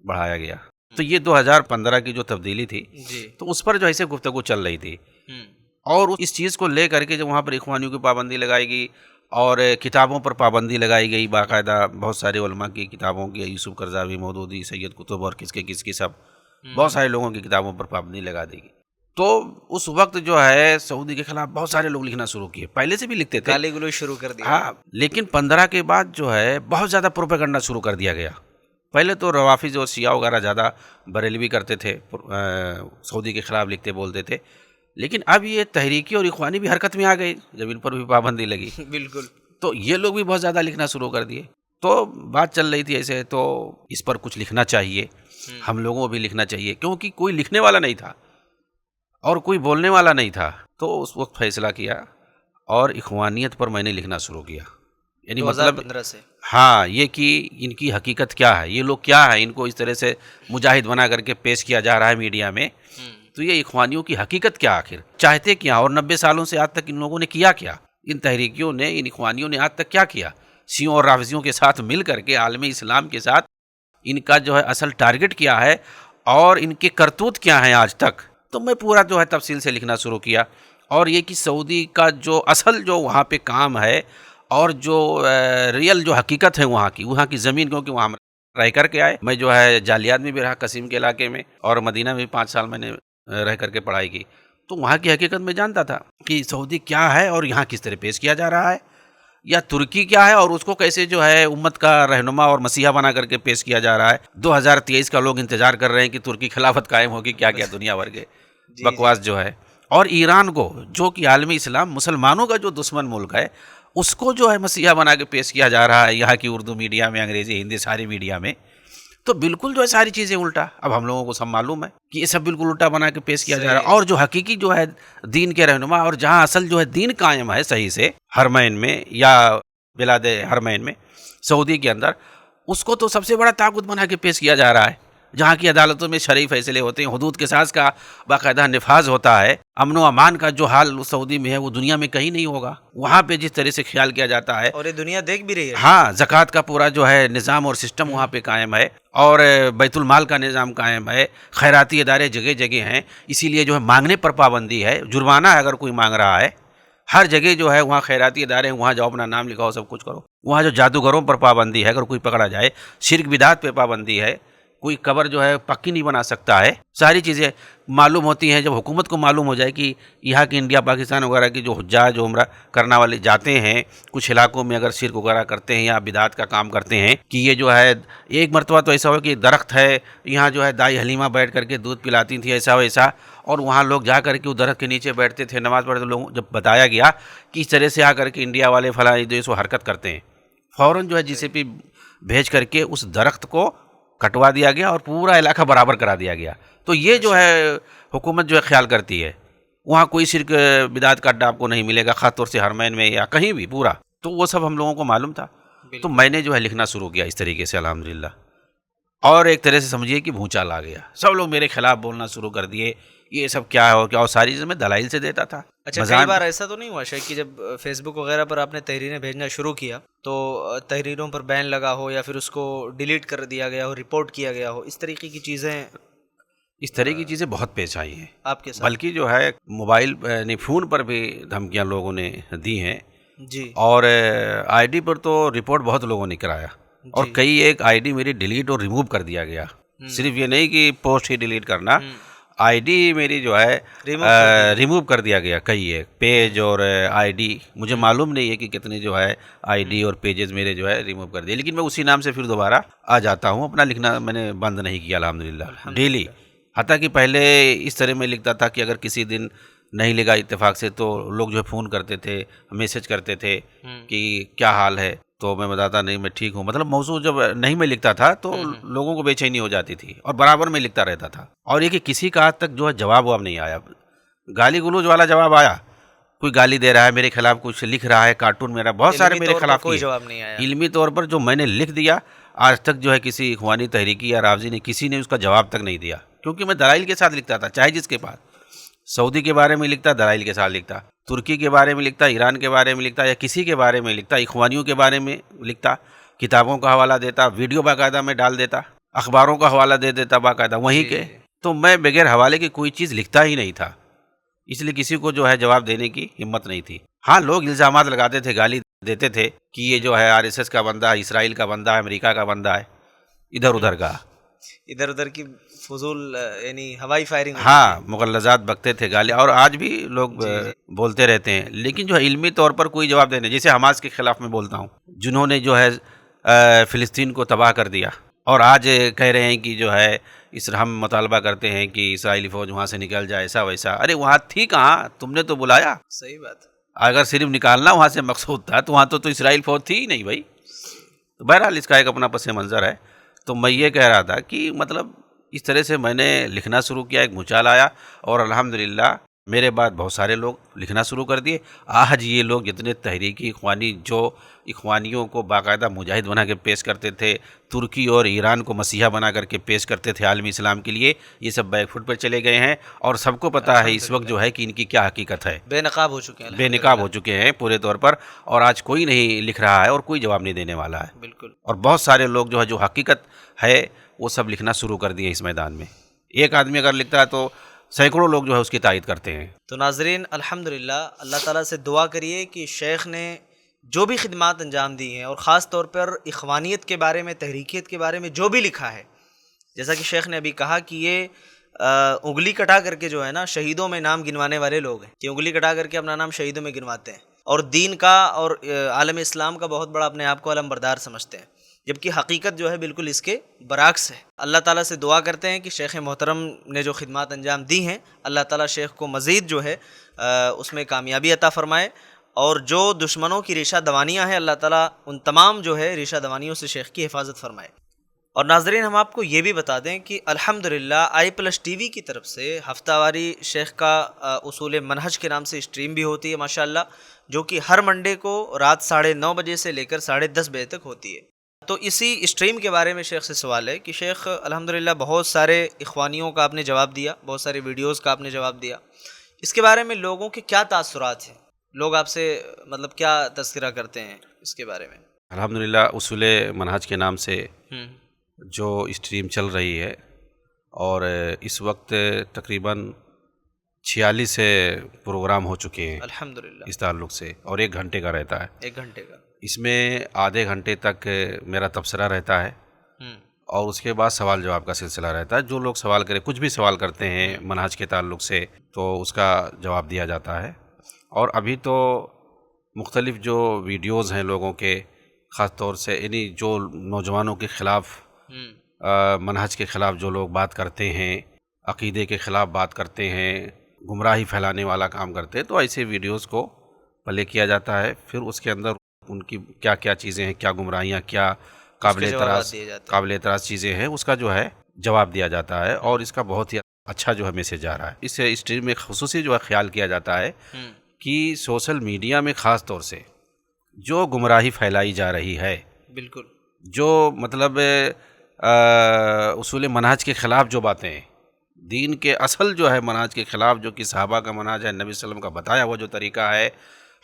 بڑھایا گیا. تو یہ 2015 کی جو تبدیلی تھی تو اس پر جو ایسے گفتگو چل رہی تھی، اور اس چیز کو لے کر کے جب وہاں پر اخوانیوں کی پابندی لگائی گئی اور کتابوں پر پابندی لگائی گئی، باقاعدہ بہت سارے علماء کی کتابوں کی، یوسف قرضاوی، مودودی، سید قطب اور کس کی سب بہت سارے لوگوں کی کتابوں پر پابندی لگا دی گئی. تو اس وقت جو ہے سعودی کے خلاف بہت سارے لوگ لکھنا شروع کیے، پہلے سے بھی لکھتے تھے، گالی گلوچ شروع کر دیا. ہاں، لیکن 15 کے بعد جو ہے بہت زیادہ پروپیگنڈا شروع کر دیا گیا. پہلے تو روافظ اور شیعہ وغیرہ زیادہ بریلوی کرتے تھے، سعودی کے خلاف لکھتے بولتے تھے، لیکن اب یہ تحریکی اور اخوانی بھی حرکت میں آ گئی جب ان پر بھی پابندی لگی. بالکل. تو یہ لوگ بھی بہت زیادہ لکھنا شروع کر دیے. تو بات چل رہی تھی ایسے، تو اس پر کچھ لکھنا چاہیے، ہم لوگوں کو بھی لکھنا چاہیے، کیونکہ کوئی لکھنے والا نہیں تھا اور کوئی بولنے والا نہیں تھا. تو اس وقت فیصلہ کیا اور اخوانیت پر میں نے لکھنا شروع کیا. یعنی مطلب 2015 سے ہاں، یہ کہ ان کی حقیقت کیا ہے، یہ لوگ کیا ہے، ان کو اس طرح سے مجاہد بنا کر کے پیش کیا جا رہا ہے میڈیا میں، تو یہ اخوانیوں کی حقیقت کیا، آخر چاہتے کیا، اور 90 سالوں سے آج تک ان لوگوں نے کیا کیا، ان تحریکیوں نے، ان اخوانیوں نے آج تک کیا کیا، شیعوں اور رافضیوں کے ساتھ مل کر کے عالم اسلام کے ساتھ ان کا جو ہے اصل ٹارگٹ کیا ہے اور ان کے کرتوت کیا ہیں آج تک. تو میں پورا جو ہے تفصیل سے لکھنا شروع کیا، اور یہ کہ سعودی کا جو اصل جو وہاں پہ کام ہے اور جو ریئل جو حقیقت ہے وہاں کی زمین، کیونکہ وہاں رہ کر کے آئے، میں جو ہے جالیات میں بھی رہا، قصیم کے علاقے میں، اور مدینہ میں بھی 5 سال میں نے رہ کر کے پڑھائی کی. تو وہاں کی حقیقت میں جانتا تھا کہ سعودی کیا ہے اور یہاں کس طرح پیش کیا جا رہا ہے، یا ترکی کیا ہے اور اس کو کیسے جو ہے امت کا رہنما اور مسیحا بنا کر کے پیش کیا جا رہا ہے. 2023 کا لوگ انتظار کر رہے ہیں کہ ترکی خلافت قائم ہوگی، کیا کیا دنیا بھر کے بکواس جو ہے. اور ایران کو، جو کہ عالمی اسلام مسلمانوں کا جو دشمن ملک ہے، اس کو جو ہے مسیحا بنا کے پیش کیا جا رہا ہے یہاں کی اردو میڈیا میں، انگریزی، ہندی، ساری میڈیا میں. تو بالکل جو ہے ساری چیزیں الٹا. اب ہم لوگوں کو سب معلوم ہے کہ یہ سب بالکل الٹا بنا کے پیش کیا جا رہا ہے، اور جو حقیقی جو ہے دین کے رہنما، اور جہاں اصل جو ہے دین قائم ہے صحیح سے حرمین میں یا بلاد حرمین میں سعودی کے اندر، اس کو تو سب سے بڑا طاقت بنا کے پیش کیا جا رہا ہے. جہاں کی عدالتوں میں شرعی فیصلے ہوتے ہیں، حدود کے ساز کا باقاعدہ نفاذ ہوتا ہے، امن و امان کا جو حال سعودی میں ہے وہ دنیا میں کہیں نہیں ہوگا. وہاں پہ جس طرح سے خیال کیا جاتا ہے، اور یہ دنیا دیکھ بھی رہی ہے. ہاں، زکوٰۃ کا پورا جو ہے نظام اور سسٹم وہاں پہ قائم ہے، اور بیت المال کا نظام قائم ہے، خیراتی ادارے جگہ جگہ ہیں. اسی لیے جو ہے مانگنے پر پابندی ہے، جرمانہ ہے اگر کوئی مانگ رہا ہے. ہر جگہ جو ہے وہاں خیراتی ادارے ہیں، وہاں جاؤ اپنا نام لکھاؤ، سب کچھ کرو. وہاں جو جادوگروں پر پابندی ہے، اگر کوئی پکڑا جائے. شرک بدعت پہ پابندی ہے، کوئی قبر جو ہے پکی نہیں بنا سکتا ہے. ساری چیزیں معلوم ہوتی ہیں جب حکومت کو معلوم ہو جائے کہ یہاں کی انڈیا، پاکستان وغیرہ کی جو حجاج عمرہ کرنے والے جاتے ہیں، کچھ علاقوں میں اگر شرک وغیرہ کرتے ہیں یا بدعت کا کام کرتے ہیں، کہ یہ جو ہے ایک مرتبہ تو ایسا ہو کہ درخت ہے، یہاں جو ہے دائی حلیمہ بیٹھ کر کے دودھ پلاتی تھی، ایسا ویسا، اور وہاں لوگ جا کر کے اس درخت کے نیچے بیٹھتے تھے، نماز پڑھتے. لوگوں جب بتایا گیا کہ اس طرح سے آ کر کے انڈیا والے فلاں جو سو حرکت کرتے ہیں، فوراً جو ہے جی سی پی بھیج کر کے اس درخت کو کٹوا دیا گیا اور پورا علاقہ برابر کرا دیا گیا. تو یہ جو ہے حکومت جو ہے خیال کرتی ہے وہاں کوئی شرک بدعت کا اڈا آپ کو نہیں ملے گا، خاص طور سے حرمین میں یا کہیں بھی پورا. تو وہ سب ہم لوگوں کو معلوم تھا. تو میں نے جو ہے لکھنا شروع کیا اس طریقے سے الحمدللہ، اور ایک طرح سے سمجھیے کہ بھونچال آ گیا. سب لوگ میرے خلاف بولنا شروع کر دیے، یہ سب کیا ہو کیا، اور ساری چیزیں میں دلائل سے دیتا تھا. اچھا، کئی بار ایسا تو نہیں ہوا شیخ کہ جب فیس بک وغیرہ پر آپ نے تحریریں بھیجنا شروع کیا تو تحریروں پر بین لگا ہو یا پھر اس کو ڈیلیٹ کر دیا گیا ہو، رپورٹ کیا گیا ہو، اس طریقے کی چیزیں؟ اس طرح کی چیزیں بہت پیش آئی ہیں آپ کے ساتھ، بلکہ جو ہے موبائل یعنی فون پر بھی دھمکیاں لوگوں نے دی ہیں. جی. اور آئی ڈی پر تو رپورٹ بہت لوگوں نے کرایا، اور کئی ایک آئی ڈی میری ڈیلیٹ اور ریموو کر دیا گیا. صرف یہ نہیں کہ پوسٹ ہی ڈیلیٹ کرنا، آئی ڈی میری جو ہے ریموو کر دیا گیا، کئی ہے پیج اور آئی ڈی، مجھے معلوم نہیں ہے کہ کتنے جو ہے آئی ڈی اور پیجز میرے جو ہے ریموو کر دیے، لیکن میں اسی نام سے پھر دوبارہ آ جاتا ہوں، اپنا لکھنا میں نے بند نہیں کیا الحمدللہ ڈیلی، حتیٰ کہ پہلے اس طرح میں لکھتا تھا کہ اگر کسی دن نہیں لکھا اتفاق سے تو لوگ جو ہے فون کرتے تھے، میسج کرتے تھے کہ کیا حال ہے، تو میں بتاتا نہیں میں ٹھیک ہوں، مطلب موضوع جب نہیں میں لکھتا تھا تو لوگوں کو بے چینی ہو جاتی تھی، اور برابر میں لکھتا رہتا تھا، اور یہ کہ کسی کا آج تک جو ہے جواب نہیں آیا، گالی گلوچ والا جواب آیا، کوئی گالی دے رہا ہے میرے خلاف، کچھ لکھ رہا ہے کارٹون میرا، بہت سارے میرے خلاف کوئی جواب نہیں آیا، علمی طور پر جو میں نے لکھ دیا آج تک جو ہے کسی اخوانی تحریکی یا رافضی نے کسی نے اس کا جواب تک نہیں دیا، کیونکہ میں دلائل کے ساتھ لکھتا تھا، چاہے جس کے پاس سعودی کے بارے میں لکھتا دلائل کے ساتھ لکھتا، ترکی کے بارے میں لکھتا، ایران کے بارے میں لکھتا، یا کسی کے بارے میں لکھتا، اخوانیوں کے بارے میں لکھتا، کتابوں کا حوالہ دیتا، ویڈیو باقاعدہ میں ڈال دیتا، اخباروں کا حوالہ دے دیتا باقاعدہ وہیں کے، تو میں بغیر حوالے کی کوئی چیز لکھتا ہی نہیں تھا، اس لیے کسی کو جو ہے جواب دینے کی ہمت نہیں تھی۔ ہاں لوگ الزامات لگاتے تھے، گالی دیتے تھے کہ یہ جو ہے RSS کا بندہ ہے، اسرائیل کا بندہ ہے، امریکہ کا بندہ ہے، ادھر ادھر کا، ادھر ادھر کی فضول یعنی ہوائی فائرنگ، ہاں مغلظات بکتے تھے، گالی، اور آج بھی لوگ بولتے رہتے ہیں، لیکن جو ہے علمی طور پر کوئی جواب دینے، جیسے حماس کے خلاف میں بولتا ہوں، جنہوں نے جو ہے فلسطین کو تباہ کر دیا، اور آج کہہ رہے ہیں کہ جو ہے ہم مطالبہ کرتے ہیں کہ اسرائیلی فوج وہاں سے نکل جائے، ایسا ویسا، ارے وہاں تھی کہاں، تم نے تو بلایا، صحیح بات، اگر صرف نکالنا وہاں سے مقصود تھا تو وہاں تو اسرائیل فوج تھی ہی نہیں بھائی۔ بہرحال اس کا ایک اپنا پس منظر ہے، تو میں یہ کہہ رہا تھا کہ مطلب اس طرح سے میں نے لکھنا شروع کیا، ایک بھونچال آیا، اور الحمدللہ میرے بعد بہت سارے لوگ لکھنا شروع کر دیے، آج یہ لوگ جتنے تحریکی اخوانی جو اخوانیوں کو باقاعدہ مجاہد بنا کے پیش کرتے تھے، ترکی اور ایران کو مسیحا بنا کر کے پیش کرتے تھے عالمی اسلام کے لیے، یہ سب بیک فٹ پر چلے گئے ہیں، اور سب کو پتہ ہے اس وقت جو ہے کہ ان کی کیا حقیقت ہے، بے نقاب ہو چکے ہیں، بے نقاب ہو چکے ہیں پورے طور پر، اور آج کوئی نہیں لکھ رہا ہے اور کوئی جواب نہیں دینے والا ہے، بالکل، اور بہت سارے لوگ جو ہے جو حقیقت ہے وہ سب لکھنا شروع کر دیے اس میدان میں، ایک آدمی اگر لکھتا ہے تو سینکڑوں لوگ جو ہے اس کی تائید کرتے ہیں۔ تو ناظرین الحمدللہ اللہ تعالیٰ سے دعا کریے کہ شیخ نے جو بھی خدمات انجام دی ہیں، اور خاص طور پر اخوانیت کے بارے میں، تحریکیت کے بارے میں جو بھی لکھا ہے، جیسا کہ شیخ نے ابھی کہا کہ یہ انگلی کٹا کر کے جو ہے نا شہیدوں میں نام گنوانے والے لوگ ہیں، کہ انگلی کٹا کر کے اپنا نام شہیدوں میں گنواتے ہیں، اور دین کا اور عالم اسلام کا بہت بڑا اپنے آپ کو علم بردار سمجھتے ہیں، جبکہ حقیقت جو ہے بالکل اس کے برعکس ہے۔ اللہ تعالیٰ سے دعا کرتے ہیں کہ شیخ محترم نے جو خدمات انجام دی ہیں، اللہ تعالیٰ شیخ کو مزید جو ہے اس میں کامیابی عطا فرمائے، اور جو دشمنوں کی ریشہ دوانیاں ہیں اللہ تعالیٰ ان تمام جو ہے ریشہ دوانیوں سے شیخ کی حفاظت فرمائے۔ اور ناظرین ہم آپ کو یہ بھی بتا دیں کہ الحمدللہ i+TV کی طرف سے ہفتہ واری شیخ کا اصول منہج کے نام سے اسٹریم بھی ہوتی ہے ماشاءاللہ، جو کہ ہر منڈے کو رات 9:30 بجے سے لے کر 10:30 بجے تک ہوتی ہے۔ تو اسی اسٹریم کے بارے میں شیخ سے سوال ہے کہ شیخ الحمدللہ بہت سارے اخوانیوں کا آپ نے جواب دیا، بہت سارے ویڈیوز کا آپ نے جواب دیا، اس کے بارے میں لوگوں کے کیا تاثرات ہیں، لوگ آپ سے مطلب کیا تذکرہ کرتے ہیں اس کے بارے میں؟ الحمدللہ اصول منہج کے نام سے جو اسٹریم چل رہی ہے، اور اس وقت تقریباً 46 پروگرام ہو چکے ہیں الحمدللہ اس تعلق سے، اور 1 گھنٹے کا رہتا ہے، 1 گھنٹے کا، اس میں آدھے گھنٹے تک میرا تبصرہ رہتا ہے، اور اس کے بعد سوال جواب کا سلسلہ رہتا ہے، جو لوگ سوال کرے کچھ بھی سوال کرتے ہیں منہج کے تعلق سے تو اس کا جواب دیا جاتا ہے۔ اور ابھی تو مختلف جو ویڈیوز ہیں لوگوں کے، خاص طور سے یعنی جو نوجوانوں کے خلاف، منہج کے خلاف جو لوگ بات کرتے ہیں، عقیدے کے خلاف بات کرتے ہیں، گمراہی پھیلانے والا کام کرتے ہیں، تو ایسے ویڈیوز کو پلے کیا جاتا ہے، پھر اس کے اندر ان کی کیا کیا چیزیں ہیں، کیا گمراہیاں، کیا قابل اعتراض چیزیں ہیں، اس کا جو ہے جواب دیا جاتا ہے، اور اس کا بہت ہی اچھا جو ہے میسج آ رہا ہے۔ اس اسٹریم میں خصوصی جو ہے خیال کیا جاتا ہے کہ سوشل میڈیا میں خاص طور سے جو گمراہی پھیلائی جا رہی ہے، بالکل جو مطلب اصول منہج کے خلاف جو باتیں ہیں، دین کے اصل جو ہے منہج کے خلاف، جو کہ صحابہ کا منہج ہے، نبی صلی اللہ علیہ وسلم کا بتایا ہوا جو طریقہ ہے،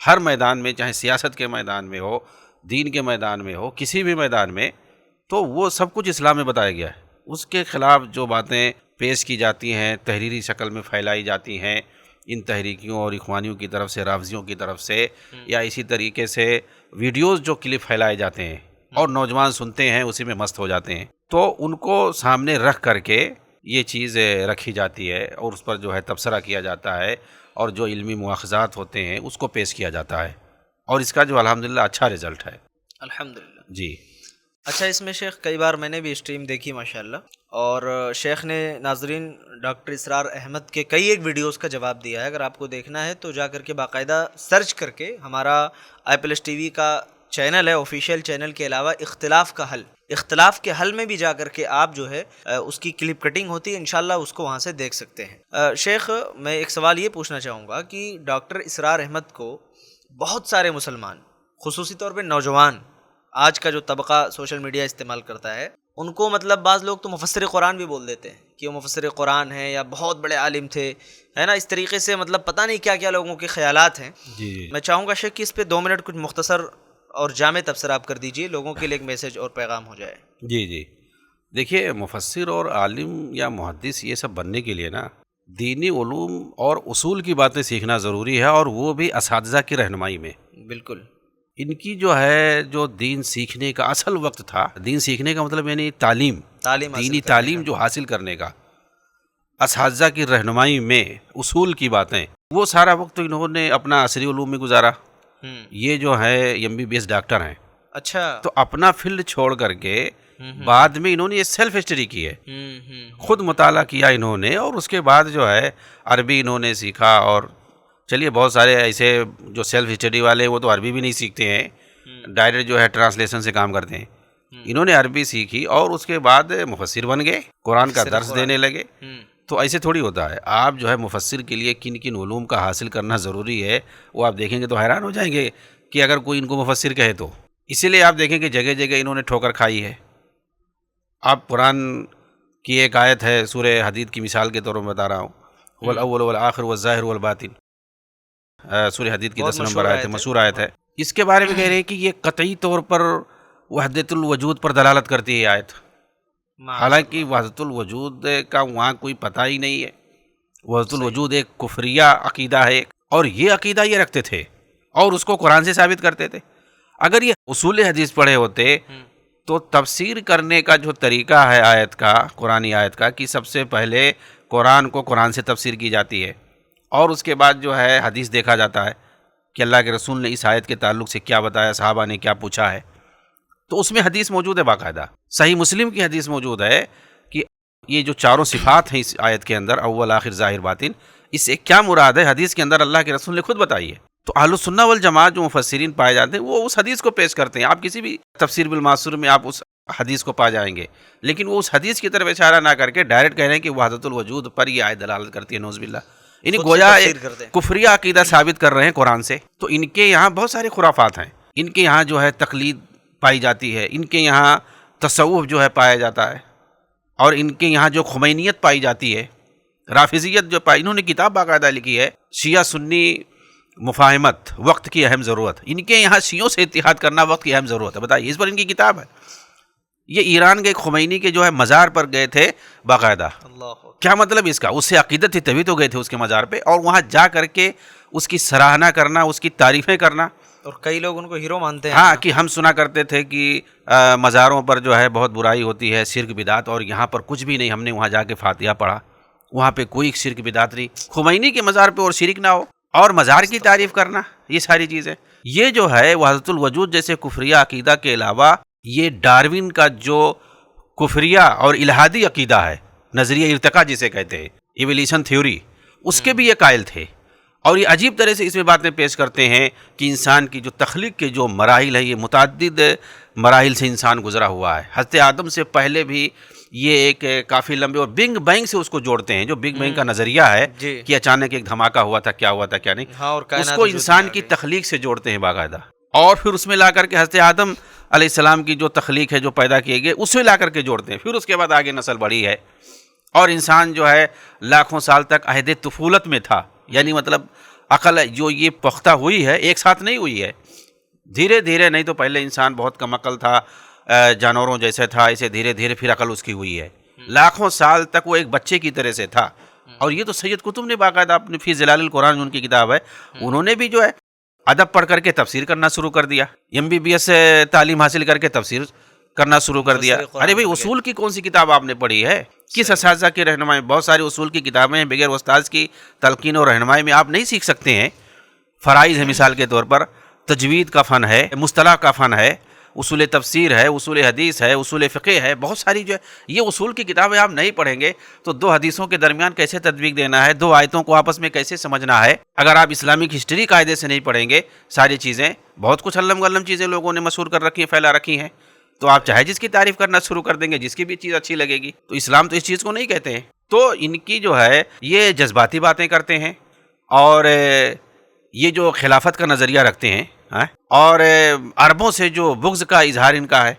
ہر میدان میں، چاہے سیاست کے میدان میں ہو، دین کے میدان میں ہو، کسی بھی میدان میں، تو وہ سب کچھ اسلام میں بتایا گیا ہے۔ اس کے خلاف جو باتیں پیش کی جاتی ہیں، تحریری شکل میں پھیلائی جاتی ہیں ان تحریکیوں اور اخوانیوں کی طرف سے، رافضیوں کی طرف سے، یا اسی طریقے سے ویڈیوز جو کلپ پھیلائے جاتے ہیں اور نوجوان سنتے ہیں، اسی میں مست ہو جاتے ہیں، تو ان کو سامنے رکھ کر کے یہ چیز رکھی جاتی ہے اور اس پر جو ہے تبصرہ کیا جاتا ہے اور جو علمی مواخذات ہوتے ہیں اس کو پیش کیا جاتا ہے، اور اس کا جو الحمدللہ اچھا رزلٹ ہے الحمدللہ. جی. اچھا، اس میں شیخ کئی بار میں نے بھی اسٹریم دیکھی ماشاءاللہ، اور شیخ نے ناظرین ڈاکٹر اسرار احمد کے کئی ایک ویڈیوز کا جواب دیا ہے. اگر آپ کو دیکھنا ہے تو جا کر کے باقاعدہ سرچ کر کے ہمارا آئی پلس ٹی وی کا چینل ہے، آفیشیل چینل کے علاوہ اختلاف کا حل، اختلاف کے حل میں بھی جا کر کے آپ جو ہے اس کی کلپ کٹنگ ہوتی ہے، انشاءاللہ اس کو وہاں سے دیکھ سکتے ہیں. شیخ میں ایک سوال یہ پوچھنا چاہوں گا کہ ڈاکٹر اسرار احمد کو بہت سارے مسلمان، خصوصی طور پہ نوجوان، آج کا جو طبقہ سوشل میڈیا استعمال کرتا ہے، ان کو مطلب بعض لوگ تو مفسر قرآن بھی بول دیتے ہیں کہ وہ مفسر قرآن ہیں یا بہت بڑے عالم تھے، ہے نا، اس طریقے سے مطلب پتہ نہیں کیا کیا لوگوں کے خیالات ہیں. جی. میں چاہوں گا شیخ کہ اس پہ 2 منٹ کچھ مختصر اور جامع تبصرہ آپ کر دیجئے، لوگوں کے لیے ایک میسج اور پیغام ہو جائے. جی. دیکھیے، مفسر اور عالم یا محدث یہ سب بننے کے لیے نا دینی علوم اور اصول کی باتیں سیکھنا ضروری ہے، اور وہ بھی اساتذہ کی رہنمائی میں. بالکل. ان کی جو ہے جو دین سیکھنے کا اصل وقت تھا، دین سیکھنے کا مطلب یعنی تعلیم دینی تعلیم جو حاصل کرنے کا، اساتذہ کی رہنمائی میں اصول کی باتیں، وہ سارا وقت انہوں نے اپنا عصری علوم میں گزارا. یہ جو ہے MBBS ڈاکٹر ہیں. اچھا. تو اپنا فیلڈ چھوڑ کر کے بعد میں انہوں نے یہ سیلف اسٹڈی کی ہے، خود مطالعہ کیا انہوں نے، اور اس کے بعد جو ہے عربی انہوں نے سیکھا. اور چلیے بہت سارے ایسے جو سیلف اسٹڈی والے وہ تو عربی بھی نہیں سیکھتے ہیں، ڈائریکٹ جو ہے ٹرانسلیشن سے کام کرتے ہیں. انہوں نے عربی سیکھی اور اس کے بعد مفسر بن گئے، قرآن کا درس دینے لگے. تو ایسے تھوڑی ہوتا ہے. آپ جو ہے مفسر کے لیے کن کن علوم کا حاصل کرنا ضروری ہے وہ آپ دیکھیں گے تو حیران ہو جائیں گے کہ اگر کوئی ان کو مفسر کہے تو. اسی لیے آپ دیکھیں کہ جگہ جگہ انہوں نے ٹھوکر کھائی ہے. آپ قرآن کی ایک آیت ہے، سورہ حدید کی مثال کے طور پر بتا رہا ہوں، والاول والآخر والظاہر والباطن، سورہ حدید کی 10 نمبر آیت ہے، مشہور آیت ہے. اس کے بارے میں کہہ رہے ہیں کہ یہ قطعی طور پر وحدت الوجود پر دلالت کرتی ہے آیت، حالانکہ وحدت الوجود کا وہاں کوئی پتہ ہی نہیں ہے. وحدت الوجود ایک کفریہ عقیدہ ہے، اور یہ عقیدہ یہ رکھتے تھے اور اس کو قرآن سے ثابت کرتے تھے. اگر یہ اصول حدیث پڑھے ہوتے تو تفسیر کرنے کا جو طریقہ ہے آیت کا، قرآنی آیت کا، کہ سب سے پہلے قرآن کو قرآن سے تفسیر کی جاتی ہے، اور اس کے بعد جو ہے حدیث دیکھا جاتا ہے کہ اللہ کے رسول نے اس آیت کے تعلق سے کیا بتایا، صحابہ نے کیا پوچھا ہے. تو اس میں حدیث موجود ہے، باقاعدہ صحیح مسلم کی حدیث موجود ہے کہ یہ جو چاروں صفات ہیں اس آیت کے اندر، اول آخر ظاہر باطن، اس سے کیا مراد ہے حدیث کے اندر اللہ کے رسول نے خود بتائی ہے. تو اہل السنہ والجماعت جو مفسرین پائے جاتے ہیں وہ اس حدیث کو پیش کرتے ہیں. آپ کسی بھی تفسیر بالمعصور میں آپ اس حدیث کو پا جائیں گے، لیکن وہ اس حدیث کی طرف اشارہ نہ کر کے ڈائریکٹ کہہ رہے ہیں کہ وحدت الوجود پر یہ آیت دلالت کرتی ہے. نعوذ باللہ، یعنی گویا ایک کفریہ عقیدہ ثابت کر رہے ہیں قرآن سے. تو ان کے یہاں بہت سارے خرافات ہیں، ان کے یہاں جو ہے تقلید پائی جاتی ہے، ان کے یہاں تصوف جو ہے پایا جاتا ہے، اور ان کے یہاں جو خمینیت پائی جاتی ہے، رافضیت جو پائی، انہوں نے کتاب باقاعدہ لکھی ہے، شیعہ سنی مفاہمت، وقت کی اہم ضرورت. ان کے یہاں شیعوں سے اتحاد کرنا وقت کی اہم ضرورت ہے. بتائیے، اس پر ان کی کتاب ہے. یہ ایران کے خمینی کے جو ہے مزار پر گئے تھے باقاعدہ. کیا مطلب اس کا؟ اس سے عقیدت تھی تبھی تو گئے تھے اس کے مزار پہ، اور وہاں جا کر کے اس کی سراہنا کرنا، اس کی تعریفیں کرنا. اور کئی لوگ ان کو ہیرو مانتے ہیں. ہاں، کہ ہم سنا کرتے تھے کہ مزاروں پر جو ہے بہت برائی ہوتی ہے، شرک بدعت، اور یہاں پر کچھ بھی نہیں. ہم نے وہاں جا کے فاتحہ پڑھا، وہاں پہ کوئی شرک بدعت نہیں. خمینی کے مزار پہ اور شرک نہ ہو، اور مزار کی تعریف کرنا، یہ ساری چیزیں. یہ جو ہے وحدت الوجود جیسے کفریہ عقیدہ کے علاوہ یہ ڈاروین کا جو کفریہ اور الہادی عقیدہ ہے، نظریہ ارتقاء جسے کہتے ہیں، ایولیوشن تھیوری، اس کے بھی یہ قائل تھے. اور یہ عجیب طرح سے اس میں باتیں پیش کرتے ہیں کہ انسان کی جو تخلیق کے جو مراحل ہیں، یہ متعدد مراحل سے انسان گزرا ہوا ہے. حضرت آدم سے پہلے بھی یہ ایک کافی لمبے، اور بگ بینگ سے اس کو جوڑتے ہیں، جو بگ بینگ کا نظریہ ہے کہ اچانک ایک دھماکہ ہوا تھا، کیا ہوا تھا کیا نہیں، اس کو انسان کی تخلیق سے جوڑتے ہیں باقاعدہ. اور پھر اس میں لا کر کے حضرت آدم علیہ السلام کی جو تخلیق ہے، جو پیدا کیے گئے، اس سے لا کر کے جوڑتے ہیں. پھر اس کے بعد آگے نسل بڑھی ہے، اور انسان جو ہے لاکھوں سال تک عہد طفولت میں تھا. یعنی مطلب عقل جو یہ پختہ ہوئی ہے ایک ساتھ نہیں ہوئی ہے، دھیرے دھیرے. نہیں تو پہلے انسان بہت کم عقل تھا، جانوروں جیسے تھا، ایسے دھیرے دھیرے پھر عقل اس کی ہوئی ہے. لاکھوں سال تک وہ ایک بچے کی طرح سے تھا. اور یہ تو سید قطب نے باقاعدہ اپنے فی ظلال القرآن جو ان کی کتاب ہے، انہوں نے بھی جو ہے ادب پڑھ کر کے تفسیر کرنا شروع کر دیا. MBBS تعلیم حاصل کر کے تفسیر کرنا شروع کر دیا. ارے بھائی اصول کی کون سی کتاب آپ نے پڑھی ہے؟ کس اساتذہ کی رہنمائی؟ بہت ساری اصول کی کتابیں ہیں، بغیر استاذ کی تلقین اور رہنمائی میں آپ نہیں سیکھ سکتے ہیں. فرائض ہے مثال کے طور پر، تجوید کا فن ہے، مصطلح کا فن ہے، اصول تفسیر ہے، اصول حدیث ہے، اصول فقہ ہے، بہت ساری جو ہے یہ اصول کی کتابیں آپ نہیں پڑھیں گے تو دو حدیثوں کے درمیان کیسے تطبیق دینا ہے، دو آیتوں کو آپس میں کیسے سمجھنا ہے. اگر آپ اسلامک ہسٹری قاعدے سے نہیں پڑھیں گے ساری چیزیں، بہت کچھ علم غلم چیزیں لوگوں نے مشہور کر رکھی ہیں، پھیلا رکھی ہیں، تو آپ چاہے جس کی تعریف کرنا شروع کر دیں گے، جس کی بھی چیز اچھی لگے گی. تو اسلام تو اس چیز کو نہیں کہتے ہیں. تو ان کی جو ہے یہ جذباتی باتیں کرتے ہیں، اور یہ جو خلافت کا نظریہ رکھتے ہیں، اور عربوں سے جو بغض کا اظہار ان کا ہے.